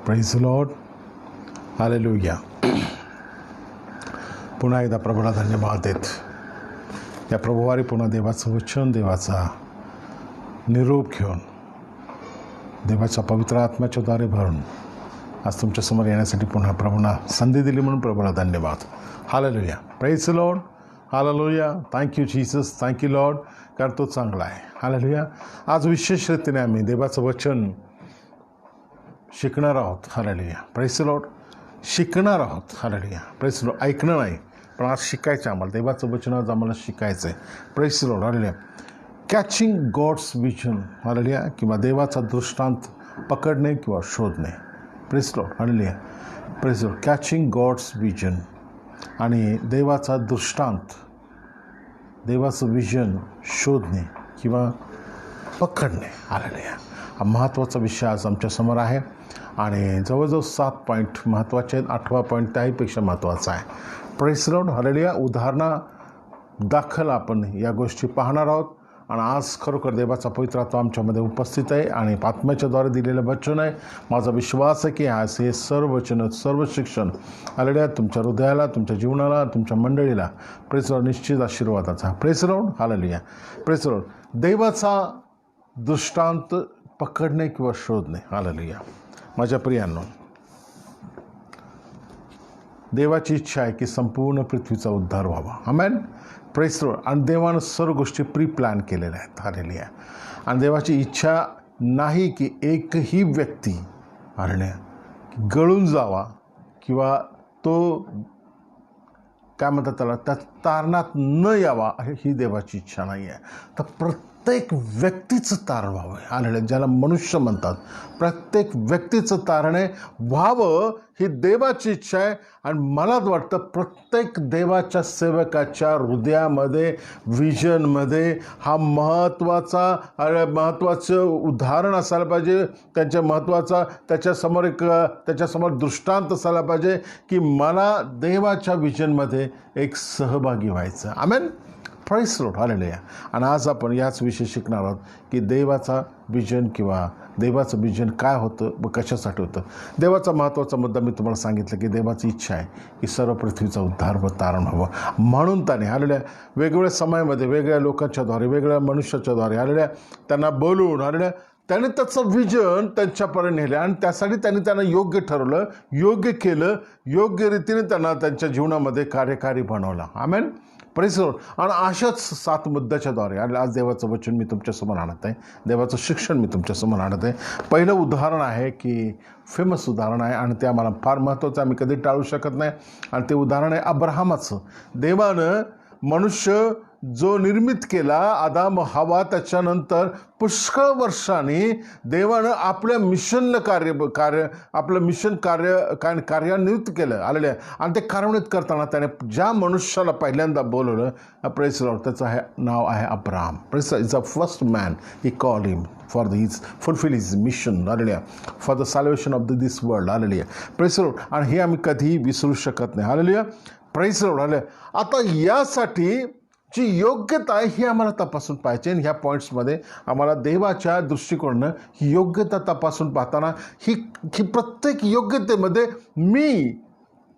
Praise Lord, hallelujah. पुन्हा एकदा प्रभूला धन्यवाद देत या प्रभुवारी पुन्हा देवाचं वचन, देवाचा निरोप घेऊन, देवाच्या पवित्र आत्म्याच्या द्वारे भरून आज तुमच्यासमोर येण्यासाठी पुन्हा प्रभूला संधी दिली म्हणून प्रभूला धन्यवाद. Hallelujah. Praise Lord, hallelujah. Thank you Jesus, thank you Lord, कारण तो चांगला आहे. हालेलुया. आज विशेष रीतीने आम्ही देवाचं वचन शिकणार आहोत. हालेलुया. Praise Lord. शिकणार आहोत. हालेलुया. Praise Lord. ऐकणं नाही, पण आज शिकायचं आम्हाला. देवाचं वचन आज आम्हाला शिकायचं आहे. Praise Lord. Hallelujah. Catching God's vision. Hallelujah. किंवा देवाचा दृष्टांत पकडणे किंवा शोधणे. Praise Lord. Hallelujah. Praise Lord. Catching God's vision आणि देवाचा दृष्टांत, देवाचं विजन शोधणे किंवा पकडणे. हालेलुया. हा महत्त्वाचा विषय आज आमच्यासमोर आहे आणि जवळजवळ 7 पॉईंट महत्त्वाचे आहेत. 8वा पॉईंट त्याहीपेक्षा महत्त्वाचा आहे. Praise Lord. हालेलुया. उदाहरणादाखल आपण या गोष्टी पाहणार आहोत आणि आज खरोखर देवाचा पवित्र आत्मा आमच्यामध्ये उपस्थित आहे आणि आत्म्याच्याद्वारे दिलेलं वचन आहे. माझा विश्वास आहे की आज हे सर्व वचन, सर्व शिक्षण हालेलुया तुमच्या हृदयाला, तुमच्या जीवनाला, तुमच्या मंडळीला प्रेज लॉर्ड निश्चित आशीर्वादाचा. Praise Lord. Hallelujah. Praise Lord. देवाचा दृष्टांत पकडणे किंवा शोधणे. हालेलुया. माझ्या प्रियांनो, देवाची इच्छा आहे की संपूर्ण पृथ्वीचा उद्धार व्हावा. आमेन. Praise Lord. आणि देवानं सर्व गोष्टी प्री प्लॅन केलेल्या आहेत. हालेलुया. आणि देवाची इच्छा नाही की एकही व्यक्ती गळून जावा किंवा तो काय म्हणतात त्याला त्या तारणात न यावा, ही देवाची इच्छा नाही आहे. तर प्रत्येक व्यक्तीचं तारण व्हावं. हालेलुया. ज्याला मनुष्य म्हणतात, प्रत्येक व्यक्तीचं तारणे व्हावं ही देवाची इच्छा आहे. आणि मला वाटतं प्रत्येक देवाच्या सेवकाच्या हृदयामध्ये, विजनमध्ये हा महत्त्वाचं उदाहरण असायला पाहिजे. त्यांच्या महत्त्वाचा त्याच्यासमोर दृष्टांत असायला पाहिजे की मला देवाच्या विजनमध्ये एक सहभागी व्हायचं. आमेन. Praise Lord. हालेलुया. आणि आज आपण याच विषयी शिकणार आहोत की देवाचा विजन किंवा देवाचं विजन काय होतं व कशासाठी होतं. देवाचा महत्त्वाचा मुद्दा मी तुम्हाला सांगितलं की देवाची इच्छा आहे की सर्व पृथ्वीचा उद्धार व तारण व्हावं. म्हणून त्याने हालेलुया वेगवेगळ्या समयामध्ये वेगळ्या लोकांच्याद्वारे, वेगळ्या मनुष्याच्याद्वारे हालेलुया त्यांना बोलून हालेलुया त्याने त्याचं विजन त्यांच्यापर्यंत नेलं आणि त्यासाठी त्यांना योग्य ठरवलं, योग्य केलं, योग्य रीतीने त्यांना त्यांच्या जीवनामध्ये कार्यकारी बनवलं. आमेन. Praise Lord. आणि अशाच 7 मुद्द्याच्याद्वारे आणि आज देवाचं वचन मी तुमच्यासमोर आणत आहे, देवाचं शिक्षण मी तुमच्यासमोर आणत आहे. पहिलं उदाहरण आहे की फेमस उदाहरण आहे आणि ते आम्हाला फार महत्त्वाचं, आम्ही कधी टाळू शकत नाही. आणि ते उदाहरण आहे अब्राहमाचं. देवानं मनुष्य जो निर्मित केला, आदाम हवा, त्याच्यानंतर पुष्कळ वर्षांनी देवानं आपल्या मिशनला आपलं मिशन कार्यान्वित केलं. आलेलं आहे. आणि ते कार्यान्वित करताना त्याने ज्या मनुष्याला पहिल्यांदा बोलवलं, प्रेज लॉर्ड, त्याचं नाव आहे Abraham. Praise is a first man he call him for his fulfil his mission. आलेल्या for the salvation of this world. आलेली आहे. Praise Lord. आणि हे आम्ही कधीही विसरू शकत नाही. आलेली आहे. Praise Lord. आले. आता यासाठी जी योग्यता आहे ही आम्हाला तपासून पाहिजे. ह्या पॉईंट्समध्ये आम्हाला देवाच्या दृष्टिकोनानं ही योग्यता तपासून पाहताना ही प्रत्येक योग्यतेमध्ये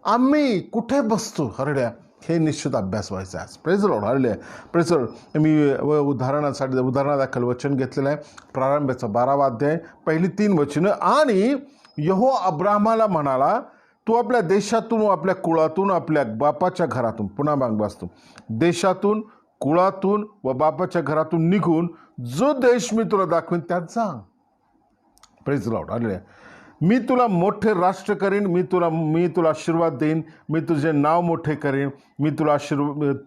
आम्ही कुठे बसतो हरड्या हे निश्चित अभ्यास व्हायचा आहे. Praise Lord. हरले. Praise Lord. मी उदाहरणादाखल वचन घेतलेलं आहे. प्रारंभाचा 12वा अध्याय, पहिली 3 वचनं. आणि यहोवा अब्राहमाला म्हणाला, तू आपल्या देशातून, आपल्या कुळातून, आपल्या बापाच्या घरातून, पुन्हा माग वाचतो, देशातून, कुळातून व बापाच्या घरातून निघून जो देश मी तुला दाखवीन त्यात जा. Praise Lord. आले. मी तुला मोठे राष्ट्र करीन, मी तुला आशीर्वाद देईन, मी तुझे नाव मोठे करीन,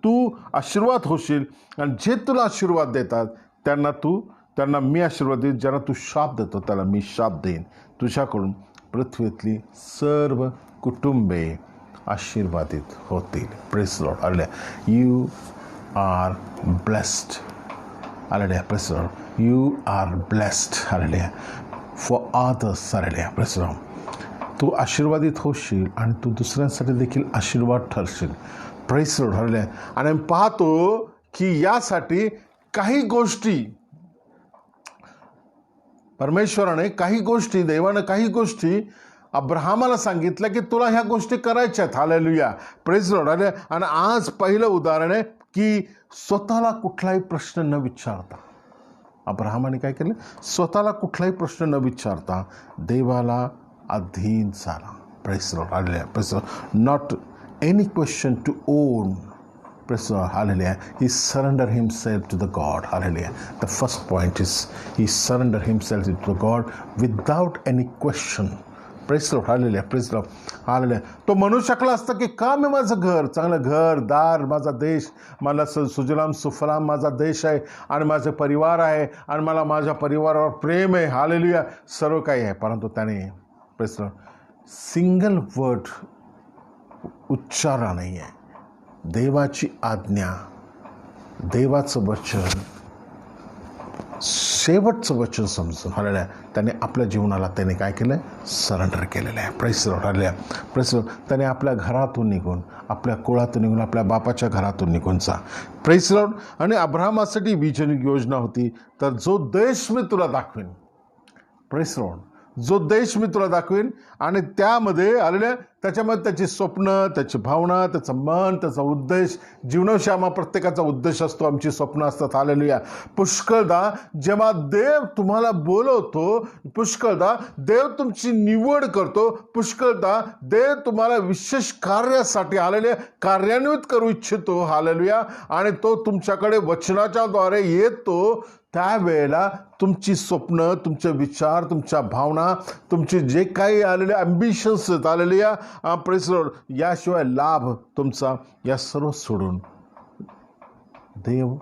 तू आशीर्वाद होशील आणि जे तुला आशीर्वाद देतात त्यांना मी आशीर्वाद देईन, ज्यांना तू शाप देतो त्याला मी शाप देईन. तुझ्याकडून पृथ्वीतली सर्व कुटुंबे आशीर्वादित होतील. Praise Lord. आलेल्या. You are blessed. आलेल्या. Praise Lord. You are blessed. आलेल्या. For others. आलेल्या. Praise Lord. तू आशीर्वादित होशील आणि तू दुसऱ्यांसाठी देखील आशीर्वाद ठरशील. Praise Lord. आलेल्या. आणि आम्ही पाहतो की यासाठी काही गोष्टी परमेश्वराने, देवानं काही गोष्टी अब्राहमाला सांगितलं की तुला ह्या गोष्टी करायच्या आहेत. Hallelujah, praise Lord. आणि आज पहिलं उदाहरण आहे की स्वतःला कुठलाही प्रश्न न विचारता अब्राहमाने काय केलं, स्वतःला कुठलाही प्रश्न न विचारता देवाला अधीन झाला. Praise Lord. Hallelujah, praise Lord. Not any question to own. Praise the Lord. Hallelujah. He surrendered himself to the God. Hallelujah. The first point is he surrendered himself to God without any question. Praise the Lord. Hallelujah. Praise the Lord. Hallelujah. तो म्हणू शकला असता की का मी माझं घर, चांगलं घर दार, माझा देश, मला सुजलाम सुफलाम माझा देश आहे आणि माझे परिवार आहे आणि मला माझ्या परिवारावर प्रेम आहे. हालेलुया, सर्व काही आहे. परंतु त्याने प्रेस सिंगल वर्ड उच्चारला नाही आहे. देवाची आज्ञा, देवाचं वचन, शेवटचं वचन समजून हालेलुया त्याने आपल्या जीवनाला त्याने काय केलं, सरेंडर केलेलं आहे. Press Lord. Hallelujah, praise Lord. त्याने आपल्या घरातून निघून, आपल्या कुळातून निघून, आपल्या बापाच्या घरातून निघून जा. Press Lord. आणि अब्राहमासाठी विजन योजना होती, तर जो देश मी तुला दाखवीन, प्रेस लॉर्ड, जो देश मी तुला दाखवीन, आणि त्यामध्ये आलेल्या त्याच्यामध्ये त्याची स्वप्न, त्याची भावना, त्याचं मन, त्याचा उद्देश, जीवनाविषयी आम्हा प्रत्येकाचा उद्देश असतो, आमची स्वप्न असतात. हालेलुया. पुष्कळदा जेव्हा देव तुम्हाला बोलवतो, पुष्कळदा देव तुमची निवड करतो, पुष्कळदा देव तुम्हाला विशेष कार्यासाठी हालेलुया कार्यान्वित करू इच्छितो. हालेलुया. आणि तो तुमच्याकडे वचनाच्या द्वारे येतो. त्यावेळेला तुमची स्वप्न, तुमचे विचार, तुमच्या भावना, तुमचे जे काही आलेले ॲम्बिशन्स आहेत आलेल्या प्रेस लॉर्ड, याशिवाय लाभ तुमचा, या सर्व सोडून देव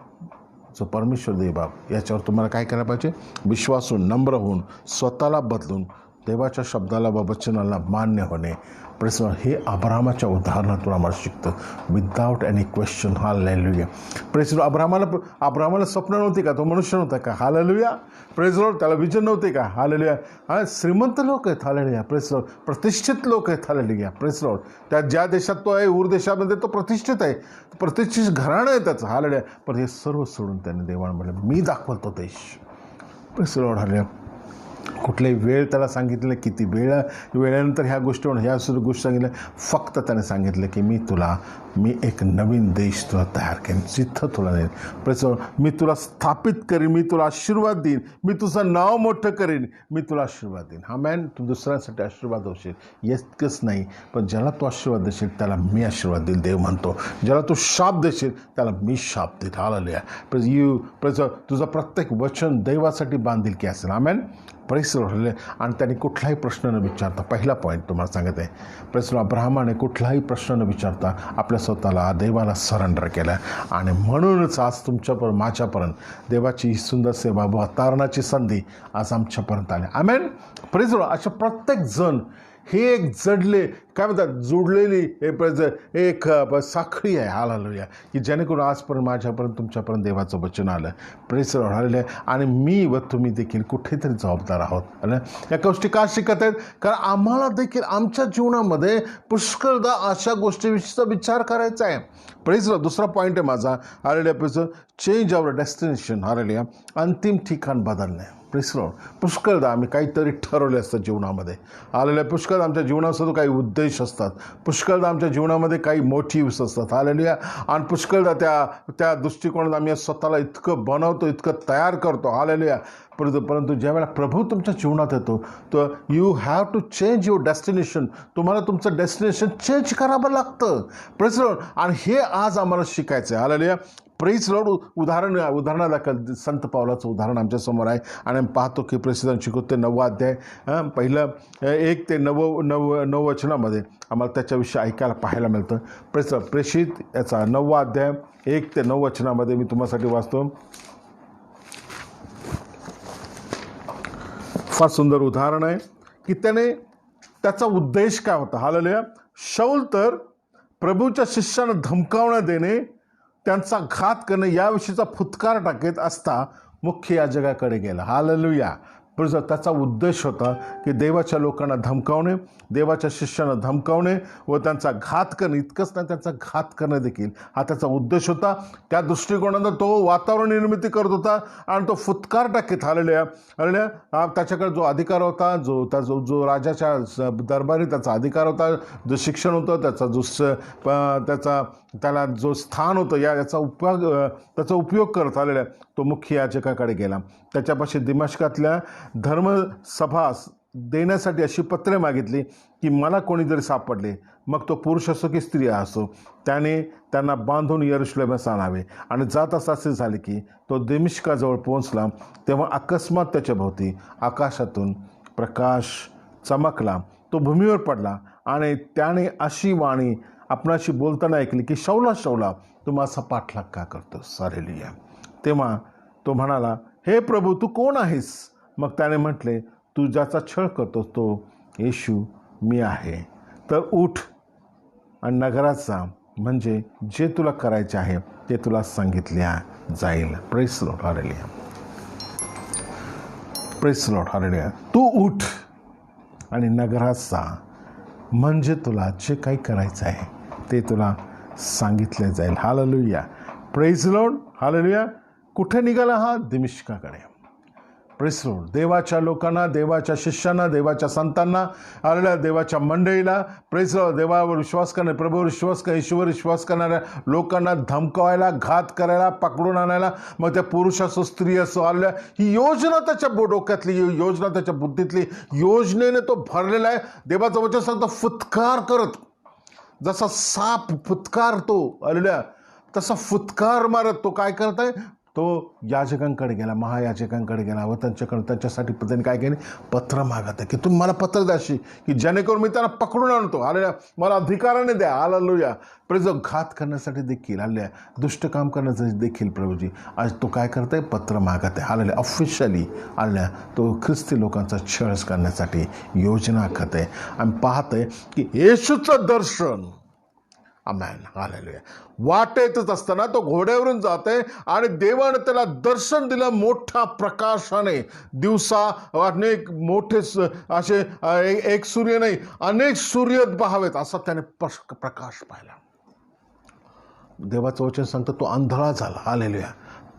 जो परमेश्वर देव बाप याच्यावर तुम्हाला काय करायला पाहिजे, विश्वासून, नम्र होऊन, स्वतःला बदलून देवाच्या शब्दाला व वचनाला मान्य होणे. Praise Lord. हे अब्राहमाच्या उदाहरणातून आम्हाला शिकतं, without any question. Hallelujah. Praise Lord. अब्राहमाला स्वप्न नव्हती का, तो मनुष्य नव्हता का? हालेलुया. Praise Lord. त्याला विजन नव्हते का? हालेलुया. हा श्रीमंत लोक आहेत. हालेलुया. Praise Lord. प्रतिष्ठित लोक आहेत. हालेलुया. Praise Lord. त्या ज्या देशात तो आहे, उर देशामध्ये तो प्रतिष्ठित आहे, प्रतिष्ठित घराणं आहे त्याचं. हालेलुया. पण हे सर्व सोडून त्याने देवाला म्हटलं, मी दाखवतो देश. Press Lord. हालेलुया. कुठल्याही वेळ त्याला सांगितलं, किती वेळेनंतर ह्या गोष्टी ह्या सुरू गोष्टी सांगितल्या. फक्त त्याने सांगितलं की मी एक नवीन देश तुला तयार करेन, जिथं तुला नेईन. मी तुला स्थापित करीन, मी तुला आशीर्वाद देईन, मी तुझं नाव मोठं करीन, मी तुला आशीर्वाद देईन. हा मॅन, तू दुसऱ्यांसाठी आशीर्वाद होशील, इतकंच नाही, पण ज्याला तू आशीर्वाद देशील त्याला मी आशीर्वाद देईल. देव म्हणतो, ज्याला तू शाप देशील त्याला मी शाप देईल. हालेलुया. तुझं प्रत्येक वचन देवासाठी बांधिलकी असेल. आमेन. Praise Lord. आणि त्याने कुठलाही प्रश्न न विचारता, पहिला पॉईंट तुम्हाला सांगत आहे, प्रेस लॉर्ड, अब्राहमाने कुठलाही प्रश्न न विचारता आपल्या स्वतःला देवाला सरेंडर केलं. आणि म्हणूनच आज तुमच्यापर्यंत, माझ्यापर्यंत देवाची ही सुंदर सेवा व तारणाची संधी आज आमच्यापर्यंत आली. आमेन. Praise Lord. अशा प्रत्येक जण हे एक जडले, काय म्हणतात, जोडलेली एक साखळी आहे. हालेलुया. की जेणेकरून आजपर्यंत, माझ्यापर्यंत, तुमच्यापर्यंत देवाचं वचन आलं. Press Lord. हालेलुया. आणि मी व तुम्ही देखील कुठेतरी जबाबदार आहोत. या गोष्टी का शिकत आहेत? कारण आम्हाला देखील आमच्या जीवनामध्ये पुष्कळदा अशा गोष्टीविषयीचा विचार करायचा आहे. Press Lord. दुसरा पॉईंट आहे माझा. हालेलुया. चेंज आवर डेस्टिनेशन. हालेलुया. अंतिम ठिकाण बदलणे. Press Lord. पुष्कळदा आम्ही काहीतरी ठरवले असतं जीवनामध्ये. हालेलुया. पुष्कळदा आमच्या जीवनासुद्धा काही उद्देश असतात, पुष्कळदा आमच्या जीवनामध्ये काही मोटिव्स असतात. हालेलुया. आणि पुष्कळदा त्या दृष्टिकोनात आम्ही स्वतःला इतकं बनवतो, इतकं तयार करतो. हालेलुया. परंतु ज्यावेळेला प्रभू तुमच्या जीवनात येतो, तर you have to change your destination. तुम्हाला तुमचं डेस्टिनेशन चेंज करावं लागतं. Praise Lord. आणि हे आज आम्हाला शिकायचं आहे. हालेलुया. Praise Lord. उदाहरणादाखल संत पावलाचं उदाहरण आमच्यासमोर आहे आणि आम्ही पाहतो की प्रेषितांची शिकवते 9वा अध्याय, पहिलं 1 ते 9 वचनामध्ये आम्हाला त्याच्याविषयी ऐकायला पाहायला मिळतं. प्रेषित याचा 9वा अध्याय 1 ते 9 वचनामध्ये मी तुम्हासाठी वाचतो. फार सुंदर उदाहरण आहे की त्याचा उद्देश काय होता. हालेलुया. शाऊल तर प्रभूच्या शिष्यांना धमकावणं देणे, त्यांचा घात करणे याविषयीचा फुतकार टाकत असता मुख्य याजकाकडे गेला. हालेलुया. पण त्याचा उद्देश होता की देवाच्या लोकांना धमकावणे, देवाच्या शिष्यांना धमकावणे व त्यांचा घात करणे, इतकंच नाही त्यांचा घात करणे देखील हा त्याचा उद्देश होता. त्या दृष्टिकोनानं तो वातावरण निर्मिती करत होता आणि तो फुतकार टाकीत हालेलुया. त्याच्याकडे जो अधिकार होता, जो राजाच्या दरबारी त्याचा अधिकार होता, जो शिक्षण होतं, त्याला जो स्थान होतं, त्याचा उपयोग करत आलेला तो मुख्य याजकाकडे गेला. त्याच्यापाशी दिमाश्कातल्या धर्मसभा देण्यासाठी अशी पत्रे मागितली की मला कोणी जरी सापडले, मग तो पुरुष असो की स्त्री असो, त्याने त्यांना बांधून यरूशलेमास आणावे. आणि जाताच असे झाले की तो दिमाश्काजवळ पोहोचला, तेव्हा अकस्मात त्याच्या भोवती आकाशातून प्रकाश चमकला. तो भूमीवर पडला आणि त्याने अशी वाणी आपणाशी बोलताना ऐकली की शौला शौला, तू माझा पाठलाग का करतोस? हालेलुया. तेव्हा तो म्हणाला, हे प्रभू, तू कोण आहेस? मग त्याने म्हटले, तू ज्याचा छळ करतोस तो येशू मी आहे. तर उठ आणि नगरात जा, म्हणजे जे तुला करायचे आहे ते तुला सांगितले जाईल. Praise Lord. Hallelujah. Praise Lord. Hallelujah. तू उठ आणि नगरात जा, म्हणजे तुला जे काही करायचं आहे ते तुला सांगितले जाईल. हालेलुया. Praise Lord. हालेलुया. कुठे निघाला हा? दिमाश्काकडे. Praise Lord. देवाच्या लोकांना, देवाच्या शिष्यांना, देवाच्या संतांना, हालेलुया, देवाच्या मंडळीला, प्रेज लॉर्ड, देवावर विश्वास करणे, प्रभूवर विश्वास करणे, येशूवर विश्वास करणाऱ्या लोकांना धमकावायला, घात करायला, पकडून आणायला, मग त्या पुरुष असो स्त्री असो, हालेलुया, ही योजना त्याच्या डोक्यातली, योजना त्याच्या बुद्धीतली, योजनेने तो भरलेला आहे. देवाचं वचन सांगतं, फुतकार करत, जसा साप फुतकारतो, हालेलुया, तसा फुतकार मारत तो काय करत आहे? तो याजकांकडे गेला, महायाजकांकडे गेला व त्यांच्यासाठी त्यांनी काय केले? पत्र मागत आहे की तुम्ही मला पत्र द्याशी की जेणेकरून मी त्यांना पकडून आणतो. हालेलुया. मला अधिकाराने द्या. हालेलुया. प्रभू घात करण्यासाठी देखील, हालेलुया, दुष्ट काम करण्यासाठी देखील प्रभूजी आज तो काय करत आहे? पत्र मागत आहे. हालेलुया. ऑफिशियली, हालेलुया, तो ख्रिस्ती लोकांचा छळ करण्यासाठी योजना आखत आहे. आणि पाहत आहे की येशूचं दर्शन, आमेन, हालेलुया, वाटेतच असताना तो घोड्यावरून जाते आणि देवाने त्याला दर्शन दिलं मोठ्या प्रकाशाने. दिवसा अनेक मोठे असे एक सूर्य नाही, अनेक सूर्य पहावेत असा त्याने प्रकाश पाहिला. देवाचं वचन सांगतं तो आंधळा झाला. हालेलुया.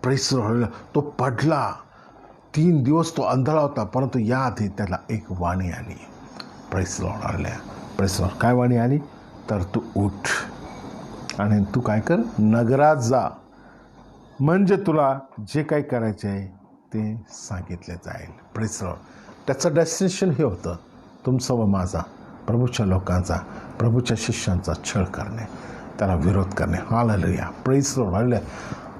Praise Lord. तो पडला. 3 दिवस तो आंधळा होता, परंतु याआधी त्याला एक वाणी आली. Praise Lord. Hallelujah. Praise Lord. काय वाणी आली? तर तू उठ आणि तू काय कर? नगरात जा, म्हणजे तुला जे काही करायचे आहे ते सांगितले जाईल. Praise Lord. त्याचं डेस्टिनेशन हे होतं, तुमचं व माझा, प्रभूच्या लोकांचा, प्रभूच्या शिष्यांचा छळ करणे, त्याला विरोध करणे. Hallelujah. Praise Lord. Hallelujah.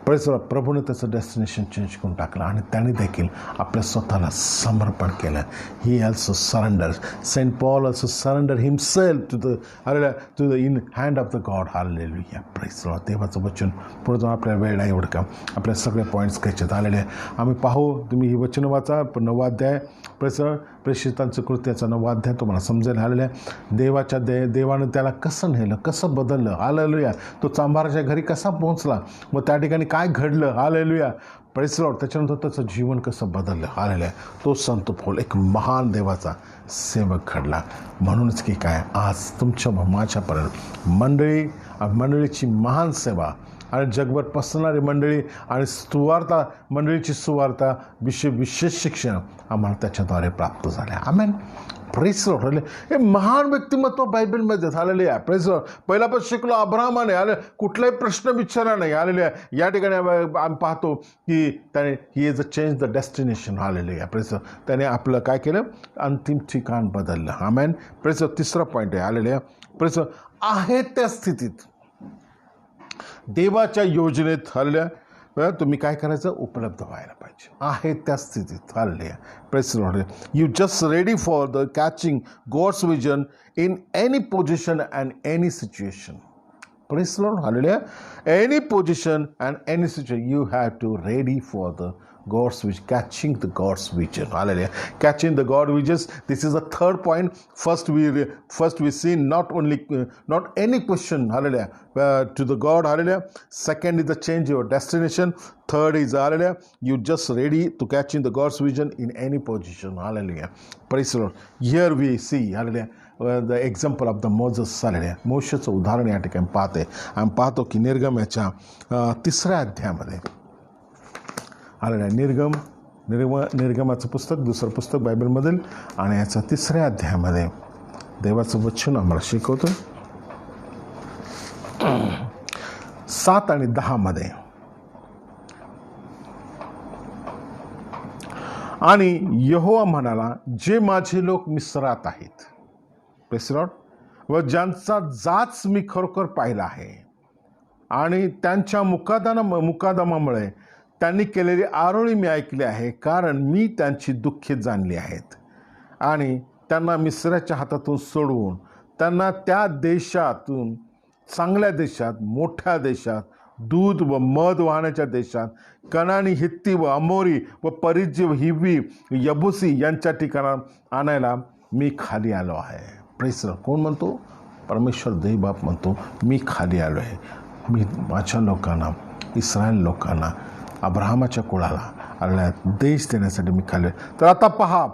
Praise Lord. प्रभूने त्याचं डेस्टिनेशन चेंज करून टाकलं आणि त्याने देखील आपल्या स्वतःला समर्पण केलं. He also surrender. Saint Paul also surrender himself to the in hand of the God. Hallelujah. Praise Lord. देवाचं वचन पुढे जाऊन आपल्याला वेळ नाही एवढं का आपल्या सगळे पॉईंट्स घ्यायचे झालेले आम्ही पाहू. तुम्ही ही वचन वाचा. 9वा अध्याय, प्रेज लॉर्ड, प्रेषितांचं कृत्याचा 9वा अध्याय तुम्हाला समजेल. हालेलुया. देवानं त्याला कसं नेलं, कसं बदललं. हालेलुया. तो चांभाराच्या घरी कसा पोहोचला व त्या ठिकाणी काय घडलं. हालेलुया. Praise Lord. त्याच्यानंतर त्याचं जीवन कसं बदललं. हालेलुया. तो संत पौल एक महान देवाचा सेवक घडला. म्हणूनच की काय आज तुमच्या माझ्यापर्यंत मंडळीची महान सेवा आणि जगभर पसरणारी मंडळी आणि मंडळीची सुवार्ता विशेष शिक्षण आम्हाला त्याच्याद्वारे प्राप्त झाले. आमेन. Praise Lord. हे महान व्यक्तिमत्व बायबलमध्ये झालेले आहे. Praise Lord. पहिला पण शिकलो अब्राहमाने, आले कुठलाही प्रश्न विचारला नाही. आलेले आहे. या ठिकाणी आम्ही पाहतो की त्याने he is a change the destination. आलेले आहे. Praise Lord. त्याने आपलं काय केलं? अंतिम ठिकाण बदललं. आमेन. Praise Lord. 3रा पॉईंट आहे. आलेले आहे. Praise Lord. आहे त्या स्थितीत देवाच्या योजनेत, हालेलुया, तुम्ही काय करायचं? उपलब्ध व्हायला पाहिजे. आहे त्या स्थितीत. Hallelujah. Praise Lord. You just ready for the catching God's vision in any position and any situation. Praise the Lord. Hallelujah. Any position and any situation, you have to ready for the God's vision, catching the God's vision. Hallelujah. Catching the God visions. This is the third point. First we see not any question. Hallelujah. To the God. Hallelujah. Second is the change your destination. Third is hallelujah. You just ready to catching the God's vision in any position. Hallelujah. Praise the Lord. Here we see hallelujah. The example of the Moses hallelujah. मोशेचं उदाहरण या ठिकाणी आम्ही पाहतो की निर्गम याच्या 3ऱ्या अध्यायामध्ये हallelujah. निर्गमाचं पुस्तक, दुसरं पुस्तक बायबलमधील आणि याच्या 3ऱ्या अध्यायामध्ये देवाचं वचन आम्हाला शिकवतो 7 आणि 10 मध्ये. आणि यहोवा म्हणाला, जे माझे लोक मिस्रात आहेत व ज्यांचा जाच मी खरोखर पाहिला आहे आणि त्यांच्या मुकादमामुळे त्यांनी केलेली आरोळी मी ऐकली आहे, कारण मी त्यांची दुःखे जाणली आहेत आणि त्यांना मिस्राच्या हातातून सोडवून त्यांना त्या देशातून, चांगल्या देशात, मोठ्या देशात, दूध व मध वाहण्याच्या देशात, कनानी, हित्ती व अमोरी व परिज्जी व हिव्वी, यबुसी यांच्या ठिकाणात आणायला मी खाली आलो आहे. प्रेस कोण म्हणतो? परमेश्वर देवबाप म्हणतो, मी खाली आलो आहे. मी माझ्या लोकांना, इस्रायल लोकांना, अब्राहमाच्या कुळाला आलेल्या देश देण्यासाठी मी खाली. तर आता पहा,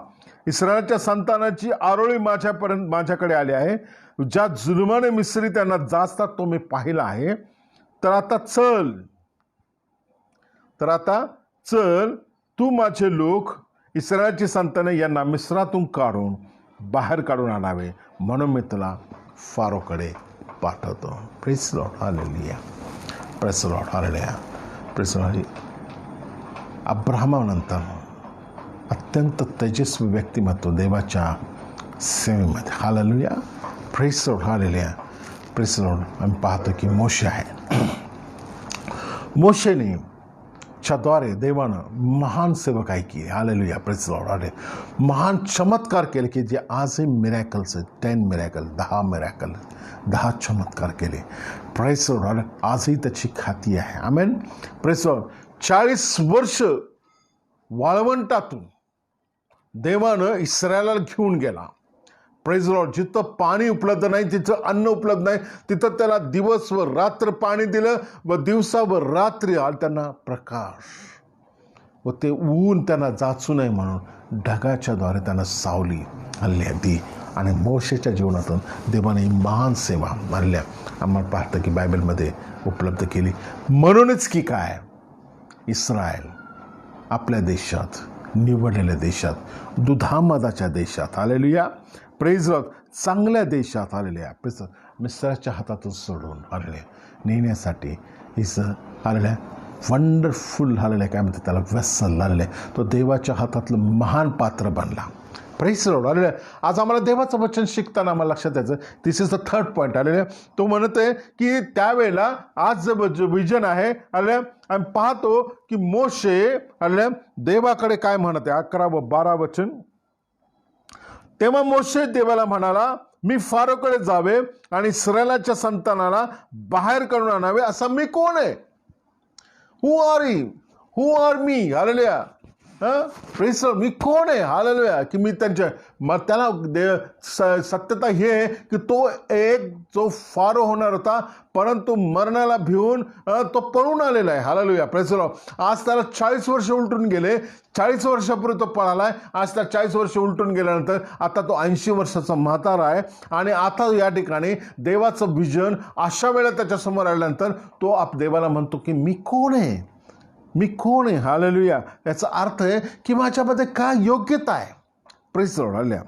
इस्रायलच्या संतानाची आरोळी माझ्याकडे आली आहे. ज्या जुलमाने मिस्री त्यांना जाचतात तो मी पाहिला आहे. तर आता चल तू माझे लोक इस्रायलची संताने यांना मिस्रातून बाहेर काढून आणावे, म्हणून मी तुला फारोकडे पाठवतो. Praise Lord. Hallelujah. Praise Lord. Hallelujah. Praise Lord. अब्राहमानंतर अत्यंत तेजस्वी व्यक्तिमत्व देवाच्या सेवेमध्ये. Hallelujah. Praise Lord. Hallelujah. Praise Lord. आम्ही पाहतो की मोशे आहे. मोशेने च्याद्वारे देवानं महान सेवकाई केली. हालेलुया. Praise Lord. हालेलुया. महान चमत्कार केले की जे आजही मिरॅकल्स आहेत. 10 मिरॅकल, 10 चमत्कार केले. Praise Lord. आजही त्याची ख्याती आहे. आमेन. Praise Lord. 40 वर्ष वाळवंटातून देवानं इस्रायलाला घेऊन गेला. Praise Lord. जिथं पाणी उपलब्ध नाही, तिथं अन्न उपलब्ध नाही, तिथं त्याला दिवस व रात्र पाणी दिलं व दिवसा व रात्री त्यांना प्रकाश व ते ऊन त्यांना जाचू नये म्हणून ढगाच्याद्वारे त्यांना सावली हल्ली आणि मोशेच्या जीवनातून देवाने महान सेवा मानल्या आम्हाला पाहतं की बायबलमध्ये उपलब्ध केली. म्हणूनच की काय, इस्रायल आपल्या देशात, निवडलेल्या देशात, दुधामदाच्या देशात, हालेलुया, प्रेज लॉर्ड, चांगल्या देशात आलेल्या मिस्राच्या हातातून सोडून आलेल्या नेण्यासाठी इज आलेल्या वंडरफुल आलेल्या काय म्हणतात त्याला वेसल आलेल्या, तो देवाच्या हातातलं महान पात्र बनला. Praise Lord. आलेल्या आज आम्हाला देवाचं वचन शिकताना आम्हाला लक्षात यायचं, दिस इज द थर्ड पॉईंट. आलेल्या तो म्हणत आहे की त्यावेळेला आज जे विजन आहे आलेल्या आम्ही पाहतो की मोशे आलेल्या देवाकडे काय म्हणत आहे. 11 व 12 वचन. तेव्हा मोशे देवाला म्हणाला, मी फारोकडे जावे आणि इस्रायलाच्या संतानाला बाहेर काढून आणावे, असा मी कोण आहे? Who are me? Hallelujah. Praise Lord. मी कोण आहे? हालेलुया. की मी त्यांच्या मग त्याला सत्यता ही आहे की तो एक जो फारो होणार होता, परंतु मरणाला भिवून तो पळून आलेला आहे. हालेलुया. Praise Lord. आज त्याला 40 वर्ष उलटून गेले. 40 वर्षापूर्वी तो पळालाय. आज त्या 40 वर्ष उलटून गेल्यानंतर आता तो 80 वर्षाचा म्हातारा आहे आणि आता या ठिकाणी देवाचं विजन अशा वेळेला त्याच्यासमोर आल्यानंतर तो देवाला म्हणतो की मी कोण आहे? मी कोण आहे? हालेलुया. याचा अर्थ आहे की माझ्यामध्ये काय योग्यता आहे? Praise Lord. हालेलुया.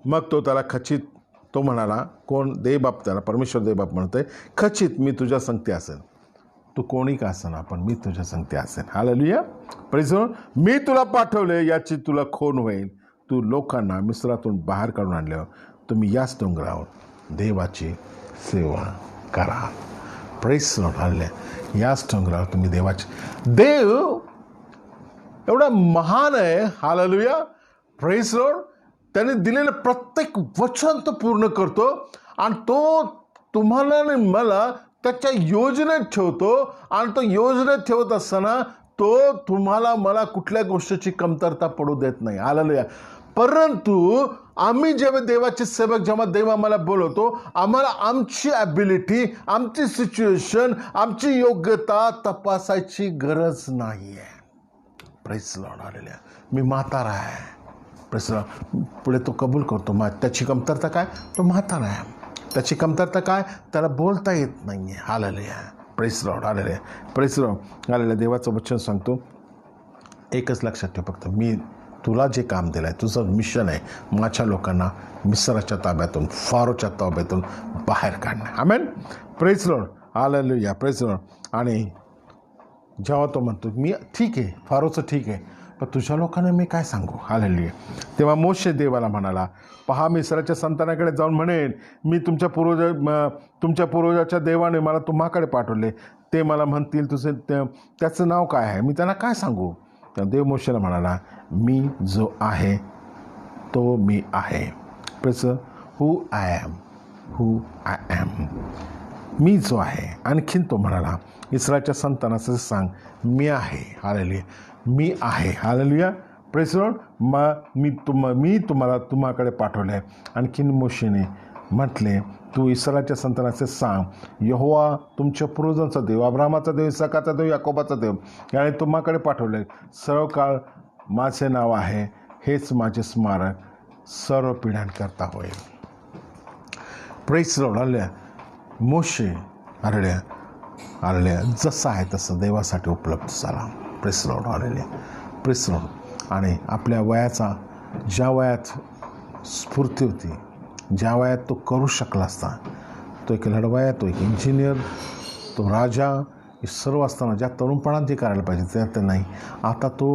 मग तो त्याला खचित, तो म्हणाला, कोण? देवबाप त्याला, परमेश्वर देवबाप म्हणतोय, खचित मी तुझ्या संगती असेल. तू कोणी का असेना, पण मी तुझ्या संगती असेल. हालेलुया. Praise Lord. मी तुला पाठवले याची तुला खोन होईल. तू लोकांना मिस्रातून बाहेर काढून आणल्यावर तुम्ही याच डोंगरावर देवाची सेवा करा. Praise Lord. हालेलुया. याच डोंगरावर तुम्ही देव एवढा महान आहे. हालेलुया. Praise Lord. त्याने दिलेलं प्रत्येक वचन तो पूर्ण करतो आणि तुम्हाला आणि मला त्याच्या योजनेत ठेवतो आणि तो योजनेत ठेवत असताना तो तुम्हाला मला कुठल्या गोष्टीची कमतरता पडू देत नाही. हालेलुया. परंतु आम्ही जेव्हा देवाचे सेवक, जेव्हा देव आम्हाला बोलवतो, आम्हाला आमची ॲबिलिटी, आमची सिच्युएशन, आमची योग्यता तपासायची गरज नाही आहे. Praise Lord. हालेलुया. मी म्हातारा आहे. Praise Lord. पुढे तो कबूल करतो. त्याची कमतरता काय? तो म्हातारा आहे. त्याची कमतरता काय? त्याला बोलता येत नाही आहे. Hallelujah. Praise Lord. Hallelujah. Praise Lord. Hallelujah. देवाचं वचन सांगतो, एकच लक्षात ठेव, फक्त मी तुला जे काम दिलं आहे, तुझं मिशन आहे, माझ्या लोकांना मिस्राच्या ताब्यातून, फारोच्या ताब्यातून बाहेर काढणं. Amen. Praise Lord. Hallelujah. Praise Lord. आणि जेव्हा तो म्हणतो मी ठीक आहे, फारोचं ठीक आहे, पण तुझ्या लोकांना मी काय सांगू? हालेलुया. तेव्हा मोशे देवाला म्हणाला, पहा, मी इस्रायलच्या संतानाकडे जाऊन म्हणेन, मी तुमच्या पूर्वजाच्या देवाने मला तुम्हाकडे पाठवले. ते मला म्हणतील त्याचं नाव काय आहे? मी त्यांना काय सांगू? देव मोशेला म्हणाला, मी जो आहे तो मी आहे. Praise who I am. मी जो आहे. आणखीन तो म्हणाला, इस्रायलच्या संतानाचं सांग, मी आहे. हालेलुया. मी आहे. हालेलुया. Praise Lord. मी तुम्हाकडे पाठवले आहे. आणखीन मोशेने म्हटले, तू इस्रायलच्या संतानाचे सांग, यहोवा तुमच्या पूर्वजांचा देव, अब्राहमाचा देव, इसाकाचा देव, याकोबाचा देव याने तुम्हाकडे पाठवले. सर्व काळ माझे नाव आहे, हेच माझे स्मारक सर्व पिढ्यांकरता होईल. Praise Lord. हालेलुया. मोशे हालेलुया जसं आहे तसं देवासाठी उपलब्ध झाला. Praise Lord. Hallelujah. Praise Lord. आणि आपल्या वयाचा, ज्या वयात स्फूर्ती होती, ज्या वयात तो करू शकला असता, तो एक लढवाया, तो एक इंजिनियर, तो राजा, हे सर्व असताना ज्या तरुणपणात जे करायला पाहिजे त्यात नाही. आता तो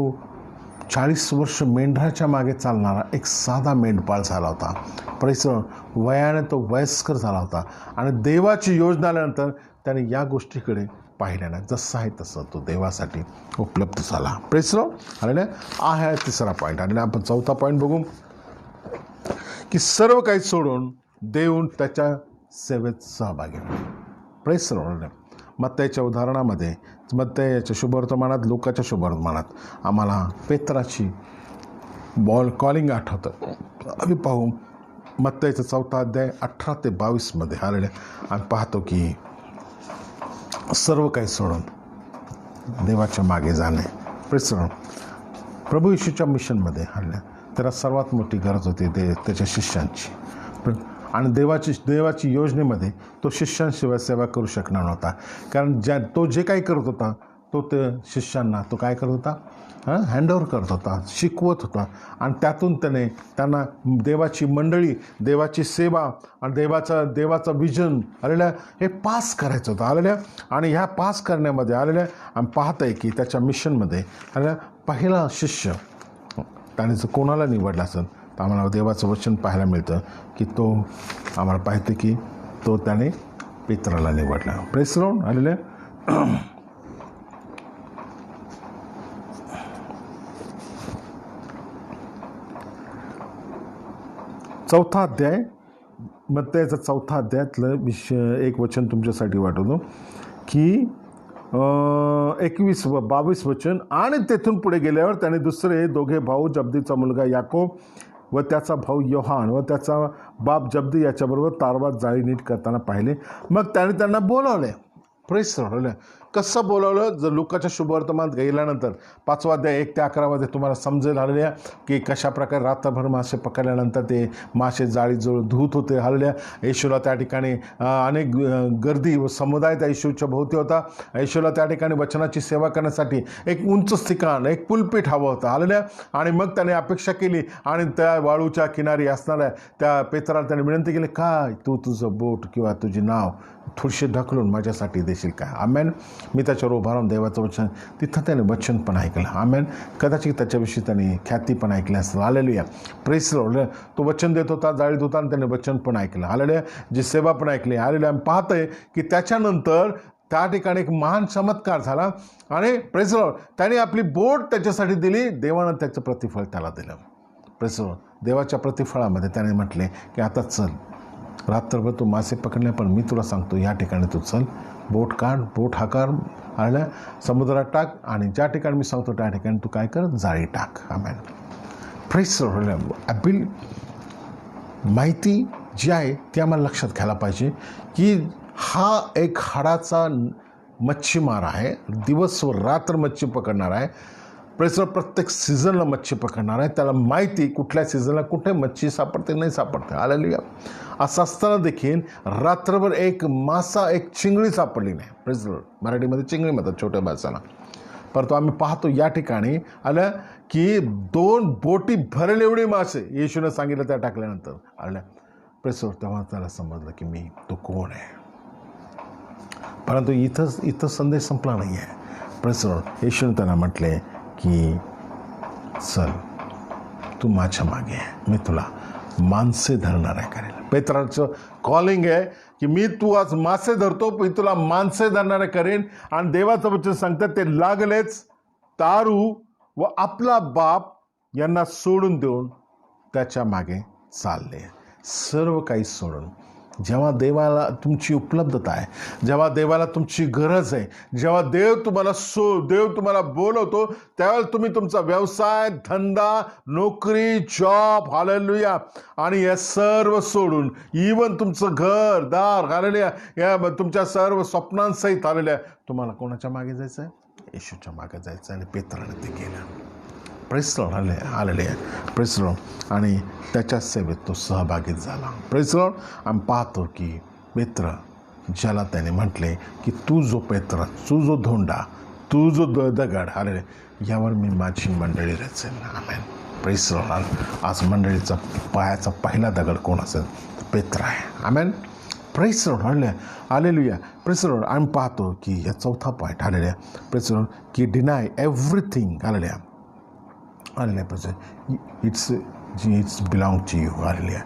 40 वर्ष मेंढराच्या मागे चालणारा एक साधा मेंढपाळ झाला होता. Praise Lord. वयाने तो वयस्कर झाला होता आणि देवाची योजना आल्यानंतर त्याने या गोष्टीकडे पाहिल्या नाही. जसं आहे तसं तो देवासाठी उपलब्ध झाला. Praise Lord. हालेलुया. आहे तिसरा पॉईंट. आणि आपण चौथा पॉईंट बघू, की सर्व काही सोडून देऊन त्याच्या सेवेत सहभागी होणे. Praise Lord. मत्तईच्या उदाहरणामध्ये, मत्तईच्या शुभवर्तमानात, लोकाच्या शुभवर्तमानात आम्हाला पेत्राची कॉलिंग आठवतं. आम्ही पाहू मत्तईचा 4 अध्याय 18 ते 22 मध्ये. हालेलुया. आम्ही पाहतो की सर्व काही सोडून देवाच्या मागे जाणे. Praise Lord. प्रभू येशूच्या मिशनमध्ये हालेलुया त्याला सर्वात मोठी गरज होती त्याच्या शिष्यांची. आणि देवाची योजनेमध्ये तो शिष्यांशिवाय सेवा करू शकणार नव्हता. कारण तो जे काही करत होता तो ते शिष्यांना तो काय करत होता? हँडओव्हर करत होता, शिकवत होता. आणि त्यातून त्यांना देवाची मंडळी, देवाची सेवा आणि देवाचं विजन आलेल्या हे पास करायचं होतं. आलेल्या आणि ह्या पास करण्यामध्ये आलेल्या आम्ही पाहत आहे की त्याच्या मिशनमध्ये आलेल्या पहिला शिष्य त्याने जर कोणाला निवडला असेल तर आम्हाला देवाचं वचन पाहायला मिळतं की तो आम्हाला पाहते की तो त्याने पेत्राला निवडला. Praise Lord. आलेल्या चौथा अध्याय, मत्तईचा 4 अध्यायातलं एक वचन तुमच्यासाठी वाटवतो की 21 व 22 वचन. आणि तेथून पुढे गेल्यावर त्याने दुसरे 2 भाऊ, जब्दीचा मुलगा याकोब व त्याचा भाऊ योहान व त्याचा बाप जब्दी याच्याबरोबर तारवात जाळी नीट करताना पाहिले. मग त्याने त्यांना बोलावले. Praise Lord. कसं बोलावलं? जर लुकाच्या शुभवर्तमानात गेल्यानंतर 5वा अध्याय 1 ते 11 तुम्हाला समजेल हालेलुया की कशाप्रकारे रात्रभर मासे पकडल्यानंतर ते मासे जाळीजवळ धूत होते. हालेलुया. येशूला त्या ठिकाणी अनेक गर्दी व समुदाय त्या येशूच्या भोवती होता. येशूला त्या ठिकाणी वचनाची सेवा करण्यासाठी एक उंच ठिकाण, एक पुलपीठ हवं होतं. हालेलुया. आणि मग त्याने अपेक्षा केली आणि त्या वाळूच्या किनारी असणाऱ्या त्या पेत्राला त्याने विनंती केली, काय तू तुझं बोट किंवा तुझी नाव थोडीशी ढकलून माझ्यासाठी देशील काय? आमेन. मी त्याच्यावर उभा राहून देवाचं वचन, तिथं त्याने वचन पण ऐकलं. आमेन. कदाचित त्याच्याविषयी त्याने ख्याती पण ऐकली असेल. हालेलुया. Praise Lord. तो वचन देत होता, जाळीत होता आणि त्याने वचन पण ऐकलं. हालेलुया. जी सेवा पण ऐकली. हालेलुया. आम्ही पाहतोय की त्याच्यानंतर त्या ठिकाणी एक महान चमत्कार झाला आणि प्रेज लॉर्ड त्याने आपली बोट त्याच्यासाठी दिली. देवानं त्याचं प्रतिफळ त्याला दिलं. Praise Lord. देवाच्या प्रतिफळामध्ये त्याने म्हटले की आता चल, रात्रभर तू मासे पकडले, पण मी तुला सांगतो या ठिकाणी तू चल, बोट काढ, बोट हाकार आल्या समुद्रात टाक, आणि ज्या ठिकाणी मी सांगतो त्या ठिकाणी तू काय कर, जाळी टाक. आमेन. प्रेस ॲबिल माहिती जी आहे ती आम्हाला लक्षात घ्यायला पाहिजे की हा एक हाडाचा मच्छीमार आहे, दिवस व रात्र मच्छी पकडणार आहे. प्रत्येक सीझनला मच्छी पकडणार आहे. त्याला माहिती कुठल्या सीझनला कुठे मच्छी सापडते नाही सापडते. आलेली असं असताना देखील रात्रभर एक मासा, एक चिंगळी सापडली नाही. प्रेस मराठीमध्ये चिंगळी म्हणतात छोट्या मासाला. परंतु आम्ही पाहतो या ठिकाणी आलं की 2 बोटी भरेल एवढे मासे येशूनं सांगितलं त्या टाकल्यानंतर आल्या. प्रेसवर तेव्हा त्याला समजलं की मी तो कोण आहे. परंतु इथं संदेश संपला नाही आहे. प्रेसवर येशूनं त्यांना म्हटले की चल तू माझ्या मागे आहे, मी तुला माणसे धरणार आहे करेल. पेत्राचं कॉलिंग आहे की मी तू आज मासे धरतो, मी तुला माणसे धरणारे करेन. आणि देवाचं वचन सांगतात ते लागलेच तारू व आपला बाप यांना सोडून देऊन त्याच्या मागे चालले. सर्व काही सोडून. जेव्हा देवाला तुमची उपलब्धता आहे, जेव्हा देवाला तुमची गरज आहे, जेव्हा देव तुम्हाला बोलवतो, त्यावेळेला तुम्ही तुमचा व्यवसाय, धंदा, नोकरी, जॉब, हालेलुया, आणि या सर्व सोडून, इवन तुमचं घर दार, हालेलुया, या तुमच्या सर्व स्वप्नांसहित आलेल्या तुम्हाला कोणाच्या मागे जायचं आहे? येशूच्या मागे जायचं. आणि पेत्राने ते केलं. प्रेस लॉर्ड आलेले प्रेस लॉर्ड. आणि त्याच्या सेवेत तो सहभागी झाला. Press Lord. आम्ही पाहतो की पेत्र ज्याला त्याने म्हटले की तू जो पेत्र, तू जो धोंडा, तू जो दगड, आलेले यावर मी माझी मंडळी रचेन. आमेन. Praise Lord. आज मंडळीचा पायाचा पहिला दगड कोण असेल? पेत्र आहे. Amen. Praise Lord. Hallelujah. Praise Lord. आम्ही पाहतो की या चौथा पॉईंट आलेल्या प्रेस लॉर्ड की डिनाय एव्हरीथिंग आलेल्या इट्स बिलॉंग टू यू. आलेल्या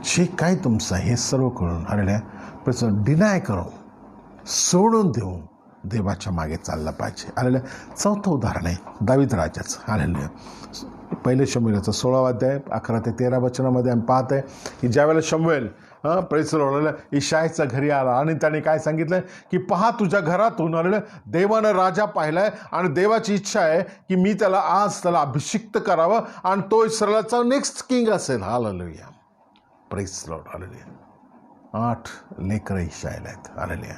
जे काय तुमचं हे सर्व करून आलेल्या प्रसन्न डिनाय करून सोडून देऊन देवाच्या मागे चालला पाहिजे. आलेल्या चौथं उदाहरण आहे दावीद राजाचं. आलेल्या पहिले शमूएलाचं 16 अध्याय 11 ते 13 वचनामध्ये आम्ही पाहत आहे की ज्यावेळेला शमूएल प्रेसला इशायच्या घरी आला आणि त्याने काय सांगितलं की पहा तुझ्या घरातून आलेलं देवानं राजा पाहिलाय आणि देवाची इच्छा आहे की मी त्याला अभिषिक्त करावं आणि तो इस्रायलचा नेक्स्ट किंग असेल. हालेलुया. Praise Lord. हालेलुया. 8 लेकरं इशायला आहेत. आलेल्या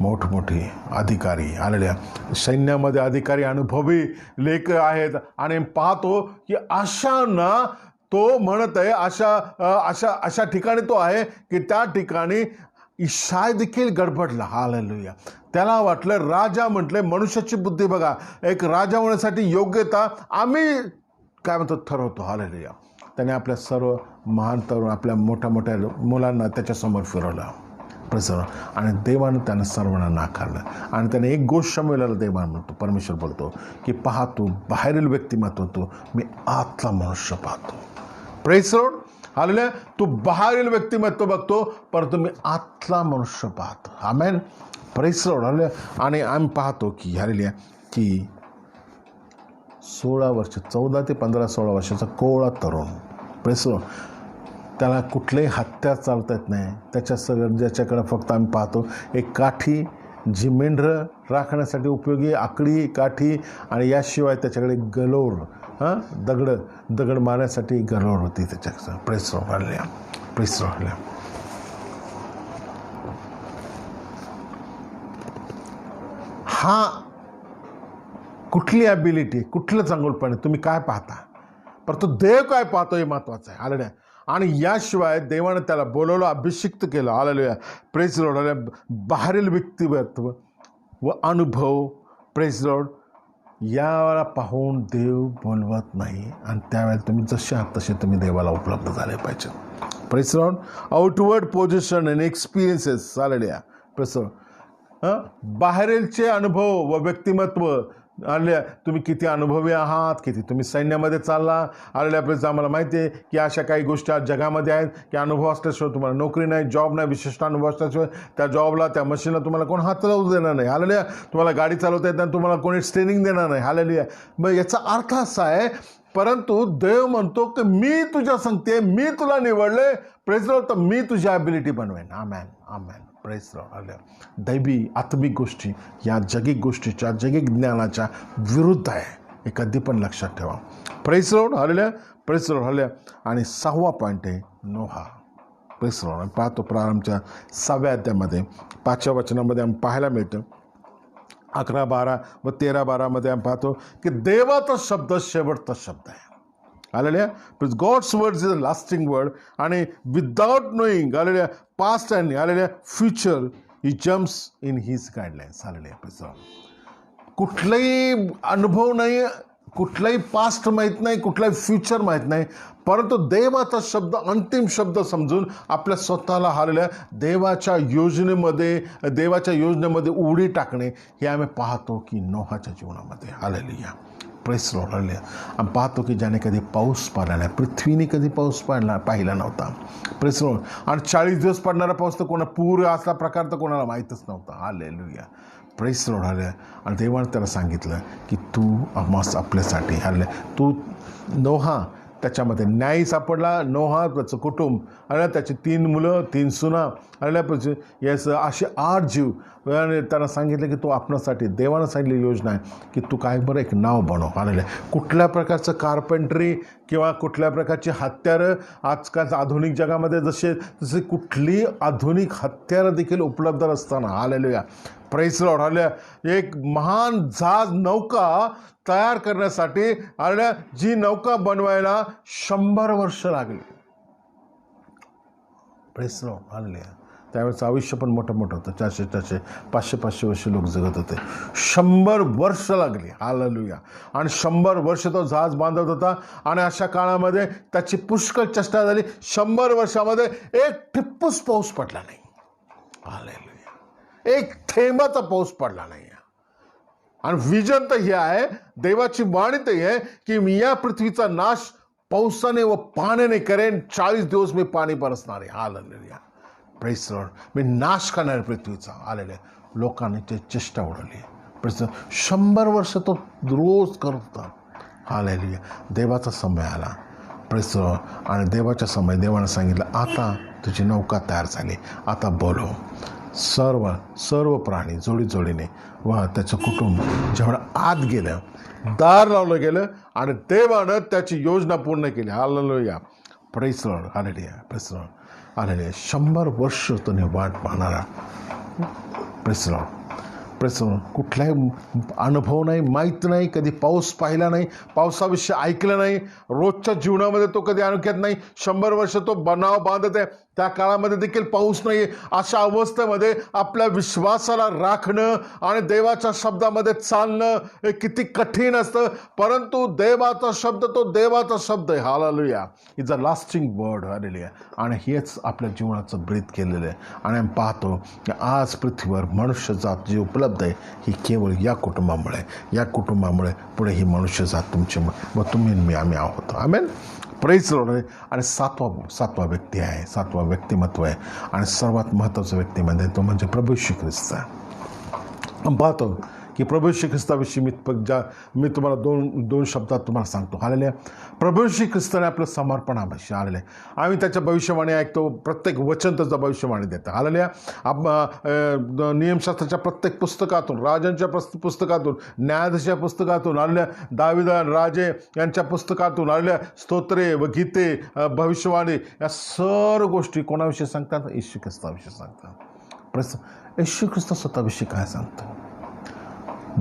मोठमोठी अधिकारी आलेल्या सैन्यामध्ये अधिकारी अनुभवी लेकरं आहेत. आणि पाहतो की अशांना तो म्हणत आहे अशा ठिकाणी तो आहे की त्या ठिकाणी इशाय देखील गडबडला. हालेलुया. त्याला वाटलं राजा म्हटले मनुष्याची बुद्धी बघा, एक राजा होण्यासाठी योग्यता आम्ही काय म्हणतो ठरवतो. हालेलुया. त्याने आपल्या सर्व महान तरुण आपल्या मोठ्या मोठ्या मुलांना त्याच्यासमोर फिरवलं प्रसन्न. आणि देवानं त्यांना सर्वांना नाकारलं. आणि त्याने एक गोष्ट शमूएलाला देवानं म्हणतो, परमेश्वर बोलतो की पहा तू बाहेरील व्यक्तिमत्व तू, मी आतला मनुष्य पाहतो. Press Lord. हालेलुया. तू बाहेरील व्यक्तिमत्व बघतो परंतु मी आतला मनुष्य पाहतो. आमेन. Praise Lord. हालेलुया. आणि आम्ही पाहतो की हालेलुया की 16 वर्ष 14 ते 15-16 वर्षाचा कोवळा तरुण प्रेस लॉर्ड. त्याला कुठलेही हत्यार चालता येत नाही. ज्याच्याकडे फक्त आम्ही पाहतो एक काठी जी मेंढरं राखण्यासाठी उपयोगी, आकडी काठी, आणि याशिवाय त्याच्याकडे गलोर दगड मारण्यासाठी गलोर होती त्याच्याकडे. Press Lord. Press Lord. हा कुठली ॲबिलिटी, कुठलं चांगुलपणे तुम्ही काय पाहता, परंतु देव काय पाहतो हे महत्त्वाचं आहे. आलेल्या. आणि याशिवाय देवानं त्याला बोलवलं, अभिषिक्त केलं. आलेल्या. Praise Lord. बाहेरील व्यक्तिमत्व व अनुभव प्रेस लॉर्ड याला पाहून देव बोलवत नाही. आणि त्यावेळेला तुम्ही जसे आहात तसे तुम्ही देवाला उपलब्ध झाले पाहिजे. Praise Lord. Outward position and experiences आलेल्या प्रेस लॉर्ड. बाहेरीलचे अनुभव व व्यक्तिमत्व आलेल्या तुम्ही किती अनुभवी आहात, किती तुम्ही सैन्यामध्ये चालला. आलेल्या प्रेस आम्हाला माहिती आहे की अशा काही गोष्टी आज जगामध्ये आहेत की अनुभव असल्याशिवाय तुम्हाला नोकरी नाही, जॉब नाही. विशिष्ट अनुभव असल्याशिवाय त्या जॉबला, त्या मशीनला तुम्हाला कोण हात लावू देणार नाही. आलेल्या. तुम्हाला गाडी चालवता येत नाही, तुम्हाला कोणी ट्रेनिंग देणार नाही. आलेल्या. मग याचा अर्थ असा आहे, परंतु देव म्हणतो की मी तुझ्या सांगते, मी तुला निवडले प्रेज लॉर्ड, तर मी तुझी ॲबिलिटी बनवेन. Amen, amen. Praise Lord. Hallelujah. दैवी आत्मिक गोष्टी या जगिक गोष्टीच्या, जगिक ज्ञानाच्या विरुद्ध आहे, हे कधी पण लक्षात ठेवा. Praise Lord. Hallelujah. Praise Lord. Hallelujah. आणि 6वा पॉईंट आहे नोहा. Praise Lord. आणि पाहतो प्रारंभच्या 6व्या अध्यायामध्ये 5व्या वचनामध्ये आम्ही पाहायला मिळतं, 11, 12 व 13, 12मध्ये आम्ही पाहतो की देवाचा शब्द शेवटचा शब्द आहे. Hallelujah. Please God's word is a lasting word. आणि without knowing, hallelujah, past and hallelujah future, he jumps in his guidelines. Hallelujah. Please कुठलाही अनुभव नाही, कुठलाही पास्ट माहीत नाही, कुठलाही फ्युचर माहीत नाही, परंतु देवाचा शब्द अंतिम शब्द समजून आपल्या स्वतःला हालेलुया देवाच्या योजनेमध्ये उडी टाकणे, हे आम्ही पाहतो की नोहाच्या जीवनामध्ये. हालेलुया. Praise Lord. हालेलुया. आम्ही पाहतो की ज्याने कधी पाऊस पडला नाही, पृथ्वीने कधी पाऊस पाहिला नव्हता. Press Lord. आणि 40 दिवस पडणारा पाऊस तर कोणा पूर असला प्रकार तर कोणाला माहीतच नव्हता. हालेलुया. Praise Lord. हालेलुया. आणि देवाने त्याला सांगितलं की तू आम्हास आपल्यासाठी, हालेलुया, तू नोहा, त्याच्यामध्ये न्याय सापडला. नोहा, त्याचं कुटुंब, आणि त्याची 3 मुलं, 3 सुना, आणि यास असे 8 जीव. आणि त्यांना सांगितलं की तू आपणासाठी, देवानं सांगितली योजना आहे की तू काय बरं एक नाव बनव. आलेलं कुठल्या प्रकारचं कार्पेंट्री किंवा कुठल्या प्रकारची हत्यारं आजकालच्या आधुनिक जगामध्ये जसे कुठली आधुनिक हत्यारं देखील उपलब्ध असताना, हालेलुया, प्रेज लॉर्ड, हालेलुया, एक महान जहाज नौका तयार करण्यासाठी, आणि जी नौका बनवायला 100 वर्ष लागली. Praise Lord. हालेलुया. त्यावेळेचं आयुष्य पण मोठं होतं. 400, 500 वर्ष लोक जगत होते. 100 वर्ष लागली. हालेलुया. आणि 100 वर्ष तो जहाज बांधत होता. आणि अशा काळामध्ये त्याची पुष्कळ चेष्टा झाली. 100 वर्षामध्ये एक ठिप्पूस पाऊस पडला नाही. हालेलुया. एक थेंबाचा पाऊस पडला नाही. आणि विजन तर हे आहे, देवाची वाणी तर आहे की मी या पृथ्वीचा नाश पावसाने व पाण्याने करेन. 40 दिवस मी पाणी बरसणार आहे. हालेलुया. Praise Lord. मी नाश करणार पृथ्वीचा. आलेले लोकांनी ते चेष्टा उडवली. प्रेज 100 वर्ष तो रोज करत होता. हालेलुया. देवाचा समय आला. Praise Lord. आणि देवाच्या समय देवानं सांगितलं, आता तुझी नौका तयार झाली, आता बोलव. सर्व प्राणी जोडीने व त्याचं कुटुंब जेवढं आत गेलं, दार लावलं गेलं, आणि देवानं त्याची योजना पूर्ण केली. Hallelujah. Praise Lord. Hallelujah. Praise Lord. Hallelujah. 100 वर्ष तुम्ही वाट पाहणारा. Praise Lord. Praise Lord. कुठलाही अनुभव नाही, माहीत नाही, कधी पाऊस पाहिला नाही, पावसाविषयी ऐकलं नाही, रोजच्या जीवनामध्ये तो कधी अनुभवत नाही. 100 वर्ष तो बनाव बांधत आहे, त्या काळामध्ये देखील पाऊस नाही. अशा अवस्थेमध्ये आपल्या विश्वासाला राखणं आणि देवाच्या शब्दामध्ये चालणं हे किती कठीण असतं. परंतु देवाचा शब्द तो देवाचा शब्द आहे. Hallelujah. Is a lasting word. Hallelujah. आणि हेच आपल्या जीवनाचं ब्रीथ केलेलं आहे. आणि आम्ही पाहतो की आज पृथ्वीवर मनुष्यजात जी उपलब्ध आहे ही केवळ या कुटुंबामुळे पुढे ही मनुष्यजात तुमची व तुम्ही मी आम्ही आहोत. आमेन. Praise Lord. आणि सातवा व्यक्ती आहे, 7वं व्यक्तिमत्व आहे, आणि सर्वात महत्त्वाचं व्यक्ती तो म्हणजे प्रभू येशू ख्रिस्त. पाहतो की प्रभू येशू ख्रिस्ताविषयी मी तुम्हाला दोन शब्दात तुम्हाला सांगतो. हालेलुया. प्रभू येशू ख्रिस्ताने आपलं समर्पणाविषयी आलेलं आहे. आम्ही त्याच्या भविष्यवाणी ऐकतो, प्रत्येक वचन त्याचं भविष्यवाणी देतं. हालेलुया. नियमशास्त्राच्या प्रत्येक पुस्तकातून, राजांच्या पुस्तकातून, न्यायाधीशाच्या पुस्तकातून, हालेलुया, दाविद राजे यांच्या पुस्तकातून, हालेलुया, स्तोत्रे व गीते, भविष्यवाणी, या सर्व गोष्टी कोणाविषयी सांगतात? येशू ख्रिस्ताविषयी सांगतात. येशू ख्रिस्त स्वतःविषयी काय सांगतो?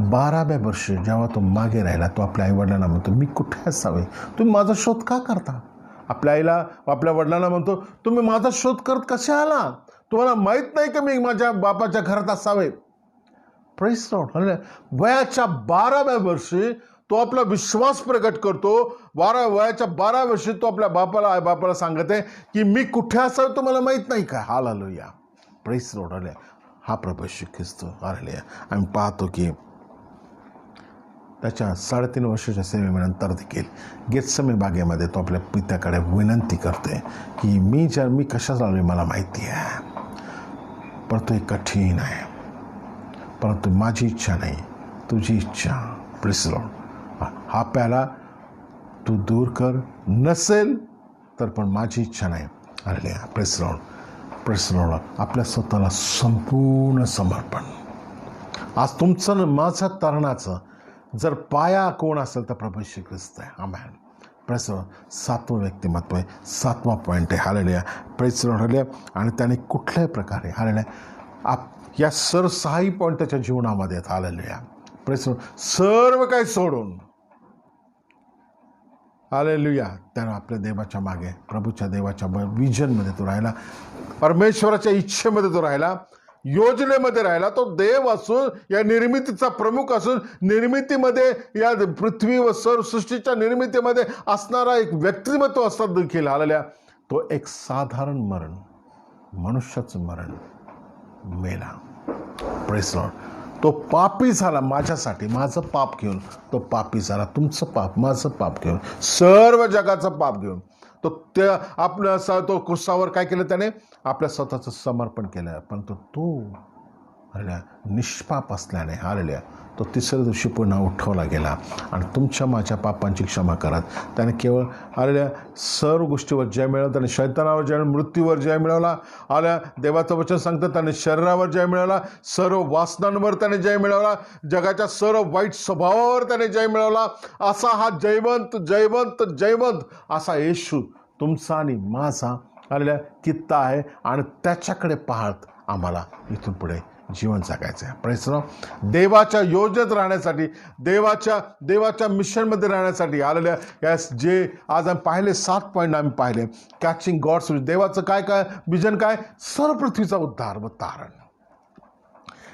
12व्या वर्षी जेव्हा तो मागे राहिला, तो आपल्या आईवडिलांना म्हणतो, मी कुठे असावे, तुम्ही माझा शोध का करता? आपल्या वडिलांना म्हणतो, तुम्ही माझा शोध करत कशा आला? तुम्हाला माहीत नाही का मी माझ्या बापाच्या घरात असावे? Praise Lord. वयाच्या 12व्या वर्षी तो आपला विश्वास प्रकट करतो. वयाच्या 12व्या वर्षी तो आपल्या बापाला सांगत आहे की मी कुठे असावे तुम्हाला माहीत नाही का? हालेलुया. Praise Lord. हा प्रभू येशू ख्रिस्त. हालेलुया. आम्ही पाहतो की त्याच्या 3.5 वर्षाच्या सेवेनंतर देखील गेत्सेमने बागेमध्ये तो आपल्या पित्याकडे विनंती करते की मी कशाला आलोय मला माहिती आहे, परंतु हे कठीण आहे, परंतु माझी इच्छा नाही तुझी इच्छा. Please Lord. हा प्याला तू दूर कर, नसेल तर पण माझी इच्छा नाही. Hallelujah. Praise Lord. Press Lord. आपल्या स्वतःला संपूर्ण समर्पण. आज तुमचं आणि माझं तरणाचं जर पाया कोण असेल तर प्रभू श्री ख्रिस्त आहे. आमेन. Praise Lord. 7वं व्यक्तिमत्व आहे, 7वा पॉईंट आहे. हालेलुया. Praise Lord. हालेलुया. आणि त्याने कुठल्याही प्रकारे हालेलुया या 6ही पॉईंट त्याच्या जीवनामध्ये आहेत. हालेलुया. Praise Lord. सर्व काही सोडून हालेलुया त्यानं आपल्या देवाच्या मागे, प्रभूच्या देवाच्या विजनमध्ये तो राहिला, परमेश्वराच्या इच्छेमध्ये तो राहिला, योजनेमध्ये राहिला. तो देव असून, या निर्मितीचा प्रमुख असून, निर्मितीमध्ये या पृथ्वी व सर्व सृष्टीच्या निर्मितीमध्ये असणारा एक व्यक्तिमत्व असतात देखील. हालेलुया. तो एक साधारण मरण, मनुष्याचं मरण मेला. Press Lord. तो पापी झाला माझ्यासाठी, माझं पाप घेऊन तो पापी झाला. तुमचं पाप, माझं पाप घेऊन, सर्व जगाचं पाप घेऊन तो त्या आपल्या तो क्रुसावर काय केलं त्याने? आपल्या स्वतःचं समर्पण केलं. पण तो निष्पाप असल्याने हालेलुया तो तिसऱ्या दिवशी पुन्हा उठवला गेला आणि तुमच्या माझ्या पापांची क्षमा करत त्याने केवळ हालेलुया सर्व गोष्टीवर जय मिळवला. त्याने शैतानावर जय, मृत्यूवर जय मिळवला. हालेलुया. देवाचं वचन सांगतं त्याने शरीरावर जय मिळवला, सर्व वासनांवर त्याने जय मिळवला, जगाच्या सर्व वाईट स्वभावावर त्याने जय मिळवला. असा हा जयवंत जयवंत जयवंत असा येशू तुमचा आणि माझा हालेलुया कित्ता आहे आणि त्याच्याकडे पाहत आम्हाला इथून पुढे जीवन जगायचं आहे. Press Lord. देवाच्या योजनेत राहण्यासाठी, देवाच्या मिशनमध्ये राहण्यासाठी हालेलुया यास जे आज आम्ही पाहिले 7 पॉईंट आम्ही पाहिले. Catching God's vision. देवाचं काय विजन काय? सर्व पृथ्वीचा उद्धार व तारण.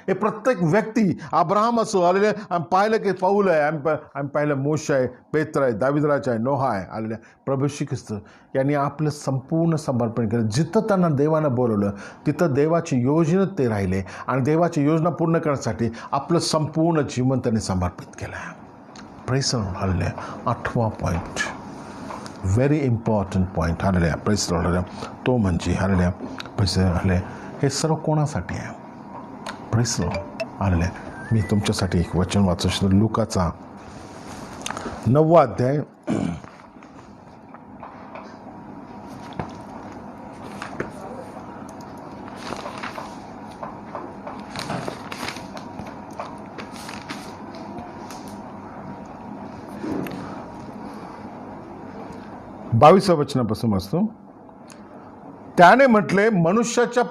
हे प्रत्येक व्यक्ती, अब्राहम असो हालेलुया, आम्ही पाहिलं की पौल आहे, आम्ही पाहिलं मोशे आहे, पेत्र आहे, दाविदराज आहे, नोहा आहे. हालेलुया. प्रभू श्री ख्रिस्त यांनी आपलं संपूर्ण समर्पण केलं. जिथं त्यांना देवानं बोलवलं तिथं देवाची योजनेत ते राहिले आणि देवाची योजना पूर्ण करण्यासाठी आपलं संपूर्ण जीवन त्यांनी समर्पित केलं. Praise Lord. हालेलुया. 8वा point, very important point. Hallelujah. Praise Lord. तो म्हणजे हालेलुया प्रेस हालेलुया हे सर्व कोणासाठी आहे? Press Lord. हालेलुया. मी तुमच्यासाठी एक वचन वाचू शकतो. लुकाचा 9वा अध्याय 22व्या वचनापासून वाचतो. त्याने म्हटले, मनुष्याच्या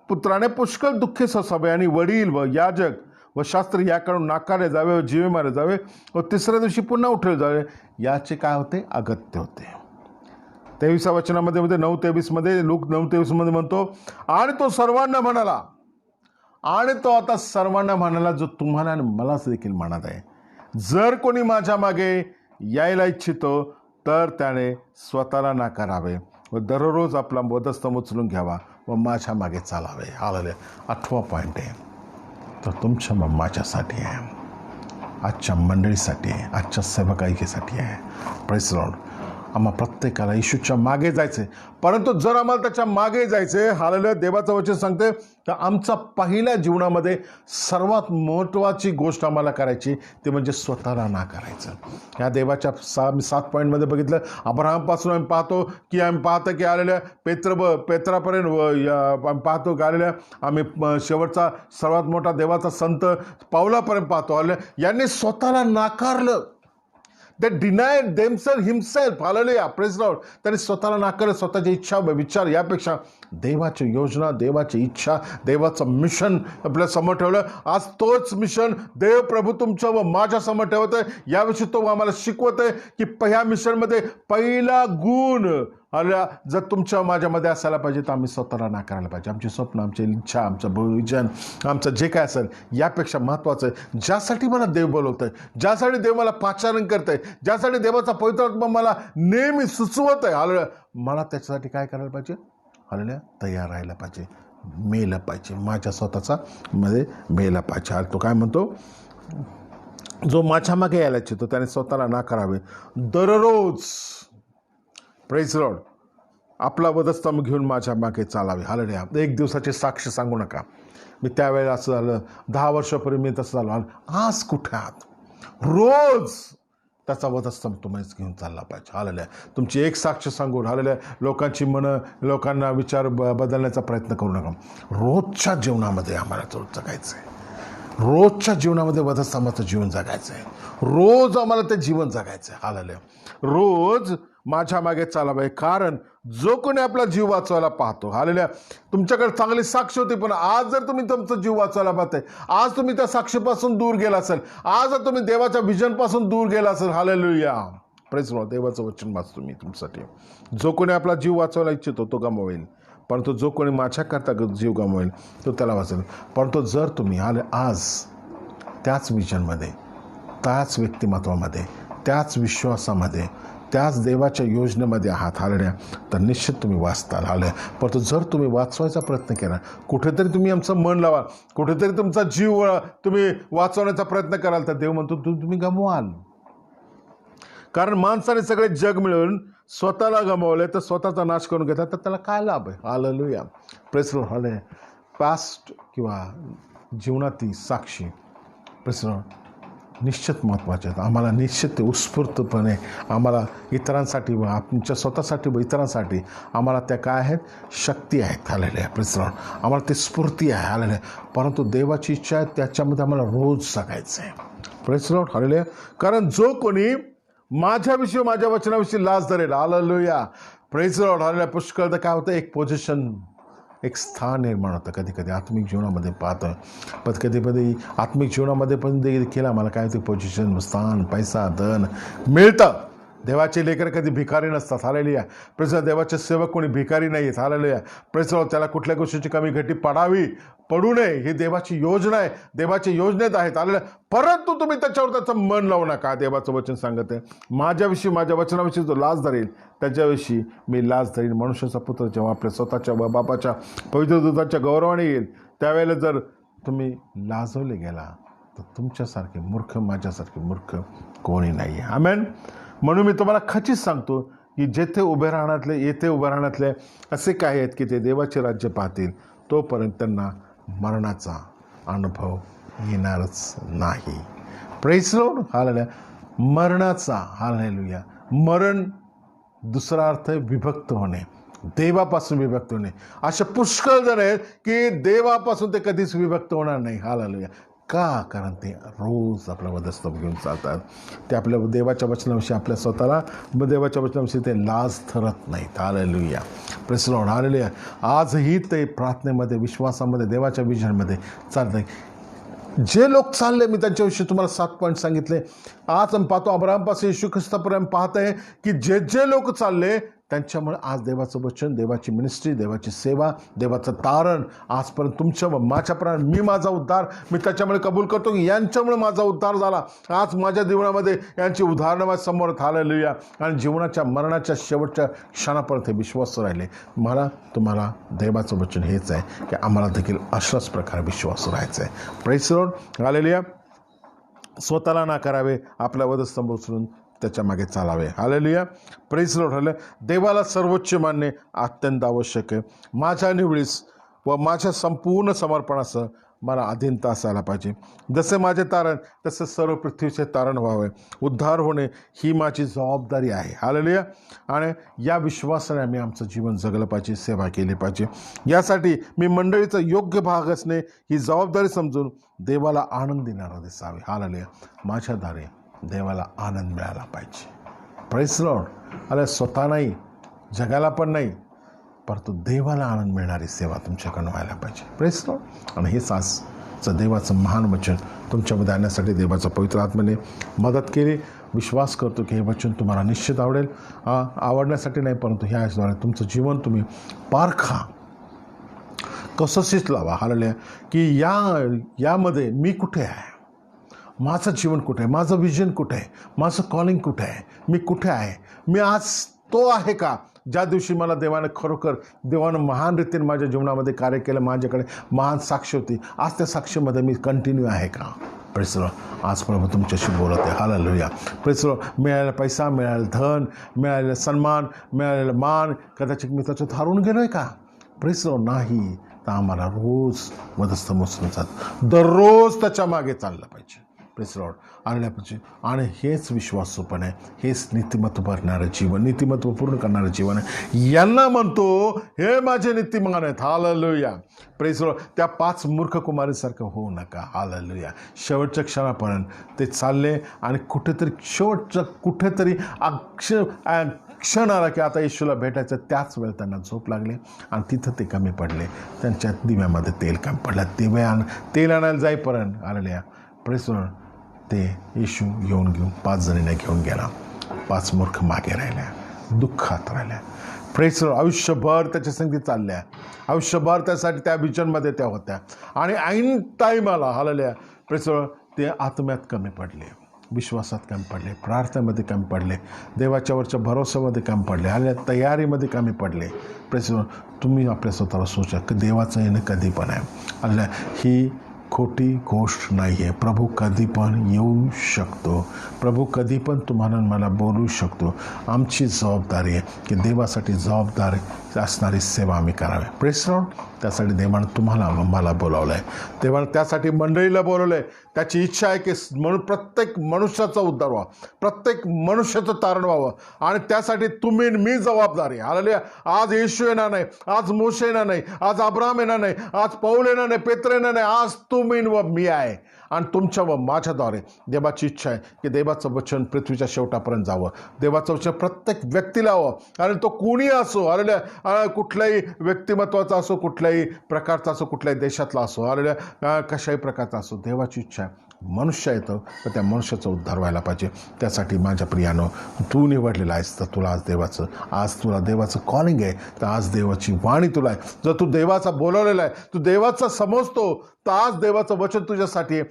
पुत्राने पुष्कळ दुःखे सोसावे आणि वडील व याजक व शास्त्री याकडून नाकारले जावे व जीवे मारले जावे व तिसऱ्या दिवशी पुन्हा उठवले जावे. याचे काय होते? अगत्य होते. 23व्या वचनामध्ये 9:23 लूक 9:23 म्हणतो, आणि तो सर्वांना म्हणाला, आणि तो आता सर्वांना म्हणाला जो तुम्हाला आणि मलाच देखील म्हणत आहे, जर कोणी माझ्या मागे यायला इच्छितो तर त्याने स्वतःला नाकारावे व दररोज आपला वधस्तंभ उचलून घ्यावा व माझ्या मागे चालावे. हालेलुया. 8वा पॉईंट आहे तर तुमच्या माझ्यासाठी आहे, आजच्या मंडळीसाठी आहे, आजच्या सेवकाईसाठी आहे. Press Lord. आम्हा प्रत्येकाला येशूच्या मागे जायचं आहे. परंतु जर आम्हाला त्याच्या मागे जायचं आहे, हालेलुया, देवाचं वचन सांगते तर आमचा पहिल्या जीवनामध्ये सर्वात महत्त्वाची गोष्ट आम्हाला करायची ते म्हणजे स्वतःला नाकारायचं. ह्या देवाच्या 7 पॉईंटमध्ये बघितलं. अब्राहमपासून आम्ही पाहतो की आलेल्या पेत्रापर्यंत आम्ही पाहतो की आलेल्या आम्ही शेवटचा सर्वात मोठा देवाचा संत पौलापर्यंत पाहतो. आलेल्या यांनी स्वतःला नाकारलं. They denied themselves himself. Hallelujah. Praise Lord. त्यांनी स्वतःला नाकारलं. स्वतःची इच्छा विचार यापेक्षा देवाची योजना, देवाची इच्छा, देवाचं मिशन आपल्या समोर ठेवलं. आज तोच मिशन देव प्रभू तुमच्या व माझ्या समोर ठेवत आहे. याविषयी तो आम्हाला शिकवत आहे की ह्या मिशनमध्ये पहिला गुण जर तुमच्या माझ्यामध्ये असायला पाहिजे तर आम्ही स्वतःला नाकारायला पाहिजे. आमची स्वप्न, आमची इच्छा, आमचं विजन, आमचं जे काय असेल यापेक्षा महत्त्वाचं आहे ज्यासाठी मला देव बोलवत आहे, ज्यासाठी देव मला पाचारण करत आहे, ज्यासाठी देवाचा पवित्र आत्मा मला नेहमी सुचवत आहे. हालेलुया. मला त्याच्यासाठी काय करायला पाहिजे? हालेलुया. तयार राहायला पाहिजे, मेलं पाहिजे, माझ्या स्वतःचा मध्ये मेलं पाहिजे. तो काय म्हणतो? जो माझ्या मागे यायला इच्छितो त्याने स्वतःला नाकारावे, दररोज प्रेज लॉर्ड आपला वधस्तंभ घेऊन माझ्या मागे चालावे. हालेलुया. एक दिवसाची साक्ष सांगू नका. मी त्यावेळेला असं झालं, 10 वर्षापूर्वी मी तसं झालं. आज कुठे आहात? रोज त्याचा वधस्तंभ तुम्हीच घेऊन चालला पाहिजे. हालेलुया. तुमची एक साक्ष सांगून हालेलुया लोकांची मनं, लोकांना विचार बदलण्याचा प्रयत्न करू नका. रोजच्या जीवनामध्ये आम्हाला जगायचं आहे. रोजच्या जीवनामध्ये वधस्तंभाचं जीवन जगायचं आहे. रोज आम्हाला ते जीवन जगायचं आहे. हालेलुया. रोज माझ्या मागे चालावे, कारण जो कोणी आपला जीव वाचवायला पाहतो. हालेलुया. तुमच्याकडे चांगली साक्ष होती, पण आज जर तुम्ही तुमचा जीव वाचवायला पाहताय, आज तुम्ही त्या साक्षीपासून दूर गेला असेल, आज जर तुम्ही देवाच्या विजनपासून दूर गेला असेल. हालेलुया. Praise Lord. देवाचं वचन वाचतो मी तुमच्यासाठी. जो कोणी आपला जीव वाचवायला इच्छितो तो गमावेल, परंतु जो कोणी माझ्याकरता जीव गमावेल तो त्याला वाचेल. परंतु जर तुम्ही आज त्याच विजनमध्ये, त्याच व्यक्तिमत्वामध्ये, त्याच विश्वासामध्ये, त्याच देवाच्या योजनेमध्ये आहात हालेलुया, तर निश्चित तुम्ही वाचताल. हालेलुया. परंतु जर तुम्ही वाचवायचा प्रयत्न केला, कुठेतरी तुम्ही आमचं मन लावा, कुठेतरी तुमचा जीव तुम्ही वाचवण्याचा प्रयत्न कराल, तर देव म्हणतो तुम्ही गमवाल. कारण माणसाने सगळे जग मिळून स्वतःला गमावले तर स्वतःचा नाश करून घेतात, तर त्याला काय लाभ आहे. Hallelujah. Praise Lord. Hallelujah. Past किंवा जीवनातील साक्षी प्रेज लॉर्ड निश्चित महत्त्वाचे आहेत. आम्हाला निश्चित ते उत्स्फूर्तपणे आम्हाला इतरांसाठी व आमच्या स्वतःसाठी व इतरांसाठी आम्हाला त्या काय आहेत, शक्ती आहेत. हालेलुया. Praise Lord. आम्हाला ते स्फूर्ती आहे. हालेलुया. परंतु देवाची इच्छा आहे त्याच्यामध्ये आम्हाला रोज जगायचं आहे. Praise Lord. हालेलुया. कारण जो कोणी माझ्याविषयी, माझ्या वचनाविषयी लाज धरेल. हालेलुया. Praise Lord. हालेलुया. पुष्कळदा काय होतं, एक पोझिशन, एक स्थान निर्माण होतं. कधी कधी आत्मिक जीवनामध्ये पाहतो, पण कधी कधी आत्मिक जीवनामध्ये पण देखील आम्हाला काय होतं, पोझिशन, स्थान, पैसा, धन मिळतं. देवाचे लेकर कधी भिकारी नसतात. हालेलुया. Praise Lord. देवाचे सेवक कोणी भिकारी नाही आहेत. हालेलुया. Praise Lord. त्याला कुठल्या गोष्टीची कमी घटी पडू नये, ही देवाची योजना आहे, देवाच्या योजनेत आहेत. हालेलुया. परंतु तुम्ही त्याच्यावर त्याचं मन लावू नका. देवाचं वचन सांगत आहे, माझ्याविषयी, माझ्या वचनाविषयी जो लाज धरेल त्याच्याविषयी मी लाज धरीन. मनुष्याचा पुत्र जेव्हा आपल्या स्वतःच्या व बापाच्या पवित्र दूताच्या गौरवाने येईल, त्यावेळेला जर तुम्ही लाजवले गेला तर तुमच्यासारखे मूर्ख, माझ्यासारखे मूर्ख कोणी नाही आहे. आमेन. म्हणून मी तुम्हाला खचित सांगतो की येथे उभे राहण्यातले असे काय आहेत की ते देवाचे राज्य पाहतील, तोपर्यंत त्यांना मरणाचा अनुभव येणारच नाही. Praise Lord. हालेलुया. मरणाचा. हालेलुया. मरण दुसरा अर्थ आहे विभक्त होणे, देवापासून विभक्त होणे. अशा पुष्कळ जण आहेत की देवापासून ते कधीच विभक्त होणार नाही. हालेलुया. का? कारण ते रोज आपला वधस्तंभ घेऊन चालतात. ते आपल्या देवाच्या वचनाविषयी, आपल्या स्वतःला देवाच्या वचनाविषयी ते लाज धरत नाहीत. हालेलुया. Praise Lord. हालेलुया. आजही ते प्रार्थनेमध्ये, विश्वासामध्ये, देवाच्या विजनमध्ये चालत आहे. जे लोक चालले, मी त्यांच्याविषयी तुम्हाला 7 पॉईंट सांगितले. आज आम्ही पाहतो अब्राहमपासून येशू ख्रिस्तापर्यंत पाहत आहे की जे लोक चालले त्यांच्यामुळे आज देवाचं वचन, देवाची मिनिस्ट्री, देवाची सेवा, देवाचं तारण आजपर्यंत तुमच्या व माझ्यापर्यंत, मी माझा उद्धार मी त्याच्यामुळे कबूल करतो की यांच्यामुळे माझा उद्धार झाला. आज माझ्या जीवनामध्ये यांची उदाहरणं माझ्या समोर हालेलुया. आणि जीवनाच्या मरणाच्या शेवटच्या क्षणापर्यंत हे विश्वास राहिले. तुम्हाला देवाचं वचन हेच आहे की आम्हाला देखील अशाच प्रकारे विश्वास राहायचा आहे. Praise Lord. हालेलुया. स्वतःला नाकारावे, आपला वधस्तंभ उचलून त्याच्या मागे चालावे. हालेलुया. Praise Lord. हालेलुया. देवाला सर्वोच्च मानणे अत्यंत आवश्यक आहे. माझ्या निवडीस व माझ्या संपूर्ण समर्पणासह मला अधीनता असायला पाहिजे. जसे माझे तारण तसे सर्व पृथ्वीचे तारण व्हावे. उद्धार होणे ही माझी जबाबदारी आहे. हालेलुया. आणि या विश्वासाने आम्ही आमचं जीवन जगलं पाहिजे, सेवा केली पाहिजे. यासाठी मी मंडळीचा योग्य भाग असणे ही जबाबदारी समजून देवाला आनंद देणारा दिसावे. हालेलुया. माझ्या द्वारे देवाला आनंद मिळाला पाहिजे. Praise Lord. अरे स्वतः नाही, जगाला पण नाही, परंतु देवाला आनंद मिळणारी सेवा तुमच्याकडून व्हायला पाहिजे. Praise Lord. आणि हेच आजचं देवाचं महान वचन तुमच्यामध्ये आणण्यासाठी देवाच्या पवित्र आत्म्याने मदत केली. विश्वास करतो की हे वचन तुम्हाला निश्चित आवडेल. आवडण्यासाठी नाही, परंतु ह्याद्वारे तुमचं जीवन तुम्ही पारखा, कसंशीच लावा. हालेलुया. की यामध्ये मी कुठे आहे, माझं जीवन कुठे आहे, माझं विजन कुठे आहे, माझं कॉलिंग कुठे आहे, मी कुठे आहे, मी आज तो आहे का ज्या दिवशी मला देवानं महान रीतीने माझ्या जीवनामध्ये कार्य केलं, माझ्याकडे महान साक्ष होती. आज त्या साक्षीमध्ये मी कंटिन्यू आहे का. Praise Lord. आज प्रभू तुमच्याशी बोलत आहे. हालेलुया. Praise Lord. मिळालेला पैसा, मिळालेलं धन, मिळालेलं सन्मान, मिळालेलं मान कदाचित मी त्याच्यात हारून गेलो आहे का. Praise Lord. नाही, तर आम्हाला रोज वधस्तंभ उचलून दररोज त्याच्या मागे चाललं पाहिजे. प्रेस लॉर्ड आलेल्यापासून. आणि हेच विश्वासूपण आहे, हेच नीतिमत्व भरणारं जीवन, नीतिमत्व पूर्ण करणारं जीवन आहे. यांना म्हणतो हे माझे नीतिमान आहेत. Hallelujah, praise Lord. त्या 5 मूर्ख कुमारीसारखं होऊ नका. हालेलुया. शेवटच्या क्षणापर्यंत ते चालले आणि कुठेतरी शेवटचं कुठेतरी क्षण आला की आता येशूला भेटायचं, त्याच वेळ त्यांना झोप लागली आणि तिथं ते कमी पडले. त्यांच्या दिव्यामध्ये तेल कमी पडलं. तेल आणायला जाईपर्यंत आलेल्या प्रेसवर ते येशू घेऊन 5 जणींना घेऊन गेला. 5 मूर्ख मागे राहिल्या, दुःखात राहिल्या. प्रेसवर आयुष्यभर त्याच्या संगती चालल्या, आयुष्यभर त्यासाठी त्या विजनमध्ये त्या होत्या. आणि ऐन टाईमाला आलेल्या प्रेसवर ते आत्म्यात कमी पडले, विश्वासात कमी पडले, प्रार्थनेमध्ये कमी पडले, देवाच्यावरच्या भरोश्यामध्ये कमी पडले, आल्या तयारीमध्ये कमी पडले. प्रेसवर तुम्ही आपल्या स्वतःला सोचा की देवाचं येणं कधी पण आहे. आल्या ही खोटी गोष्ट नाही आहे. प्रभू कधी पण येऊ शकतो, प्रभू कधी पण तुम्हाला मला बोलू शकतो. आमची जबाबदारी आहे की देवासाठी जबाबदारी असणारी सेवा आम्ही करावी. Press Lord. त्यासाठी देवानं तुम्हाला मला बोलावलं आहे, देवानं त्यासाठी मंडळीला बोलवलं आहे. त्याची इच्छा आहे की म्हणून प्रत्येक मनुष्याचा उद्धार व्हावा, प्रत्येक मनुष्याचं तारण व्हावं. आणि त्यासाठी तुम्ही मी जबाबदारी. हालेलुया. आज येशू येणार नाही, आज मोशे येणार नाही, आज अब्राहम येणार नाही, आज पौल येणार नाही, पेत्र येणार नाही. आज तुम्ही व मी आहे. आणि तुमच्या व माझ्याद्वारे देवाची इच्छा आहे की देवाचं वचन पृथ्वीच्या शेवटापर्यंत जावं, देवाचं वचन प्रत्येक व्यक्तीला हवं. आणि तो कोणी असो, अरे कुठल्याही व्यक्तिमत्वाचा असो, कुठल्याही प्रकारचा असो, कुठल्याही देशातला असो, अरे कशाही प्रकारचा असो, देवाची इच्छा आहे मनुष्य येतं तर त्या मनुष्याचा उद्धार व्हायला पाहिजे. त्यासाठी माझ्या प्रियानं तू निवडलेला आहेस तर तुला आज तुला देवाचं कॉलिंग आहे, तर आज देवाची वाणी तुला आहे. जर तू देवाचा बोलवलेला आहे, तू देवाचा समजतो, तर आज देवाचं वचन तुझ्यासाठी आहे.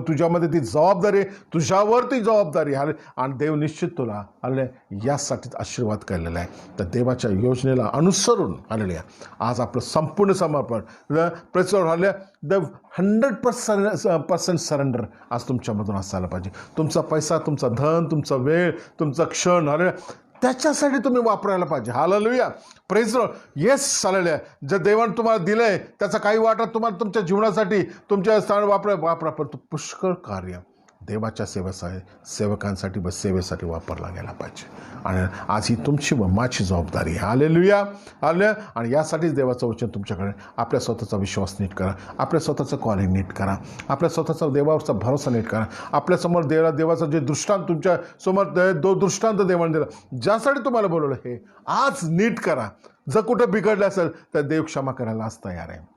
तुझ्यामध्ये ती जबाबदारी आहे, तुझ्यावरती जबाबदारी आहे. आणि देव निश्चित तुला आले यासाठीच आशीर्वाद केलेला आहे. तर देवाच्या योजनेला अनुसरून आलेले आज आपलं संपूर्ण समर्पण प्रेसवर आले. द 100% सरेंडर आज तुमच्यामधून असायला पाहिजे. तुमचा पैसा, तुमचा धन, तुमचा वेळ, तुमचा क्षण आले त्याच्यासाठी तुम्ही वापरायला पाहिजे. हालेलुया. Praise Lord. येस चालेल. जर देवानं तुम्हाला दिलं आहे त्याचा काही वाटा तुम्हाला तुमच्या जीवनासाठी तुमच्या स्थान वापरा पण तो पुष्कळ कार्य देवाच्या सेवकांसाठी व सेवेसाठी वापरला गेला पाहिजे. आणि आज ही तुमची व माझी जबाबदारी आहे. हालेलुया. हालेलुया. आणि यासाठीच देवाचं वचन तुमच्याकडे. आपल्या स्वतःचा विश्वास नीट करा, आपल्या स्वतःचं कॉलिंग नीट करा, आपल्या स्वतःचा देवावरचा भरोसा नीट करा. आपल्यासमोर देवाचा जे दृष्टांत तुमच्या समोर दृष्टांत देवाने दिला, ज्यासाठी तुम्हाला बोलवलं हे आज नीट करा. जर कुठं बिघडलं असेल तर देव क्षमा करायला आज तयार आहे,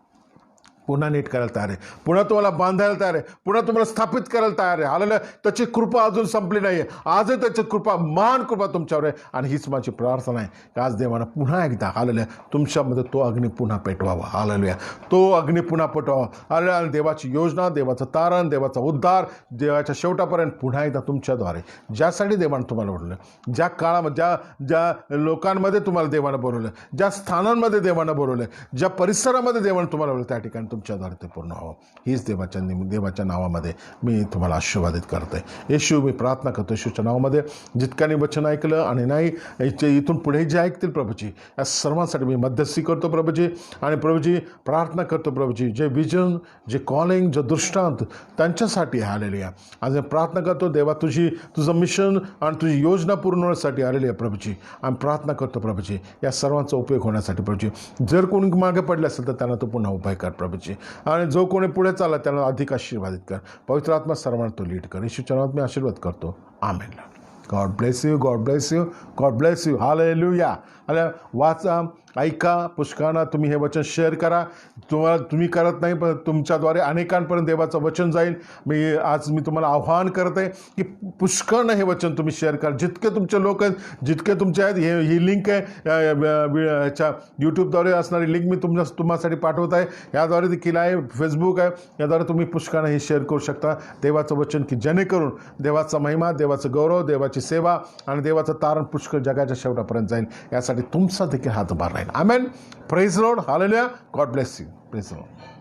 पुन्हा नीट करायला तयार आहे, पुन्हा तुम्हाला बांधायला तयार आहे, पुन्हा तुम्हाला स्थापित करायला तयार आहे. हालेलुया. त्याची कृपा अजून संपली नाही आहे. आजही त्याची कृपा, महान कृपा तुमच्यावर आहे. आणि हीच माझी प्रार्थना आहे की आज देवानं पुन्हा एकदा हालेलुया तुमच्यामध्ये तो अग्नी पुन्हा पेटवावा. हालेलुया. तो अग्नी पुन्हा पेटवावा. हालेलुया. आणि देवाची योजना, देवाचं तारण, देवाचा उद्धार देवाच्या शेवटापर्यंत पुन्हा एकदा तुमच्याद्वारे, ज्यासाठी देवानं तुम्हाला बोलवलं, ज्या काळामध्ये ज्या लोकांमध्ये तुम्हाला देवानं बोलवलं, ज्या स्थानांमध्ये देवानं बोलवलं, ज्या परिसरामध्ये देवानं तुम्हाला बोलवलं, त्या ठिकाणी तुमच्याद्वारे ते पूर्ण व्हावं. हीच देवाच्या नावामध्ये मी तुम्हाला आशीर्वादित करतोय. येशू मी प्रार्थना करतो येशूच्या नावामध्ये. जितक्याने वचन ऐकलं आणि नाही इथून पुढे जे ऐकतील प्रभूजी, या सर्वांसाठी मी मध्यस्थी करतो प्रभूजी. आणि प्रभूजी प्रार्थना करतो प्रभूजी, जे विजन, जे कॉलिंग, जे दृष्टांत त्यांच्यासाठी आलेले आहे. आज प्रार्थना करतो देवा तुझं मिशन आणि तुझी योजना पूर्ण होण्यासाठी आलेली आहे प्रभूजी. आणि प्रार्थना करतो प्रभूजी या सर्वांचा उपयोग होण्यासाठी प्रभूजी. जर कोणी मागे पडले असेल तर त्यांना तो पुन्हा उपाय कर प्रभूजी. आणि जो कोणी पुढे चालला त्यांना अधिक आशीर्वादित कर. पवित्र आत्मा सर्वांना तो लीड कर. येशूच्या नावात मी आशीर्वाद करतो. Amen. God bless you, God bless you, God bless you. Hallelujah. वाचा, ऐका, पुष्कळांना तुम्ही हे वचन शेअर करा. तुम्ही करत नाही पण तुमच्याद्वारे अनेकांपर्यंत देवाचं वचन जाईल. आज मी तुम्हाला आव्हान करत आहे की पुष्कळनं हे वचन तुम्ही शेअर करा. जितके तुमचे लोक आहेत, जितके तुमचे आहेत, ही लिंक आहे ह्याच्या यूट्यूबद्वारे असणारी लिंक मी तुम्हासाठी पाठवत आहे. याद्वारे देखील आहे, फेसबुक आहे, याद्वारे तुम्ही पुष्कळनं हे शेअर करू शकता देवाचं वचन, की जेणेकरून देवाचा महिमा, देवाचं गौरव, देवाची सेवा आणि देवाचं तारण पुष्कळ जगाच्या शेवटापर्यंत जाईल. यासाठी तुमचा देखील हातभार राहील. Amen. Praise Lord. Hallelujah. God bless you. Praise Lord.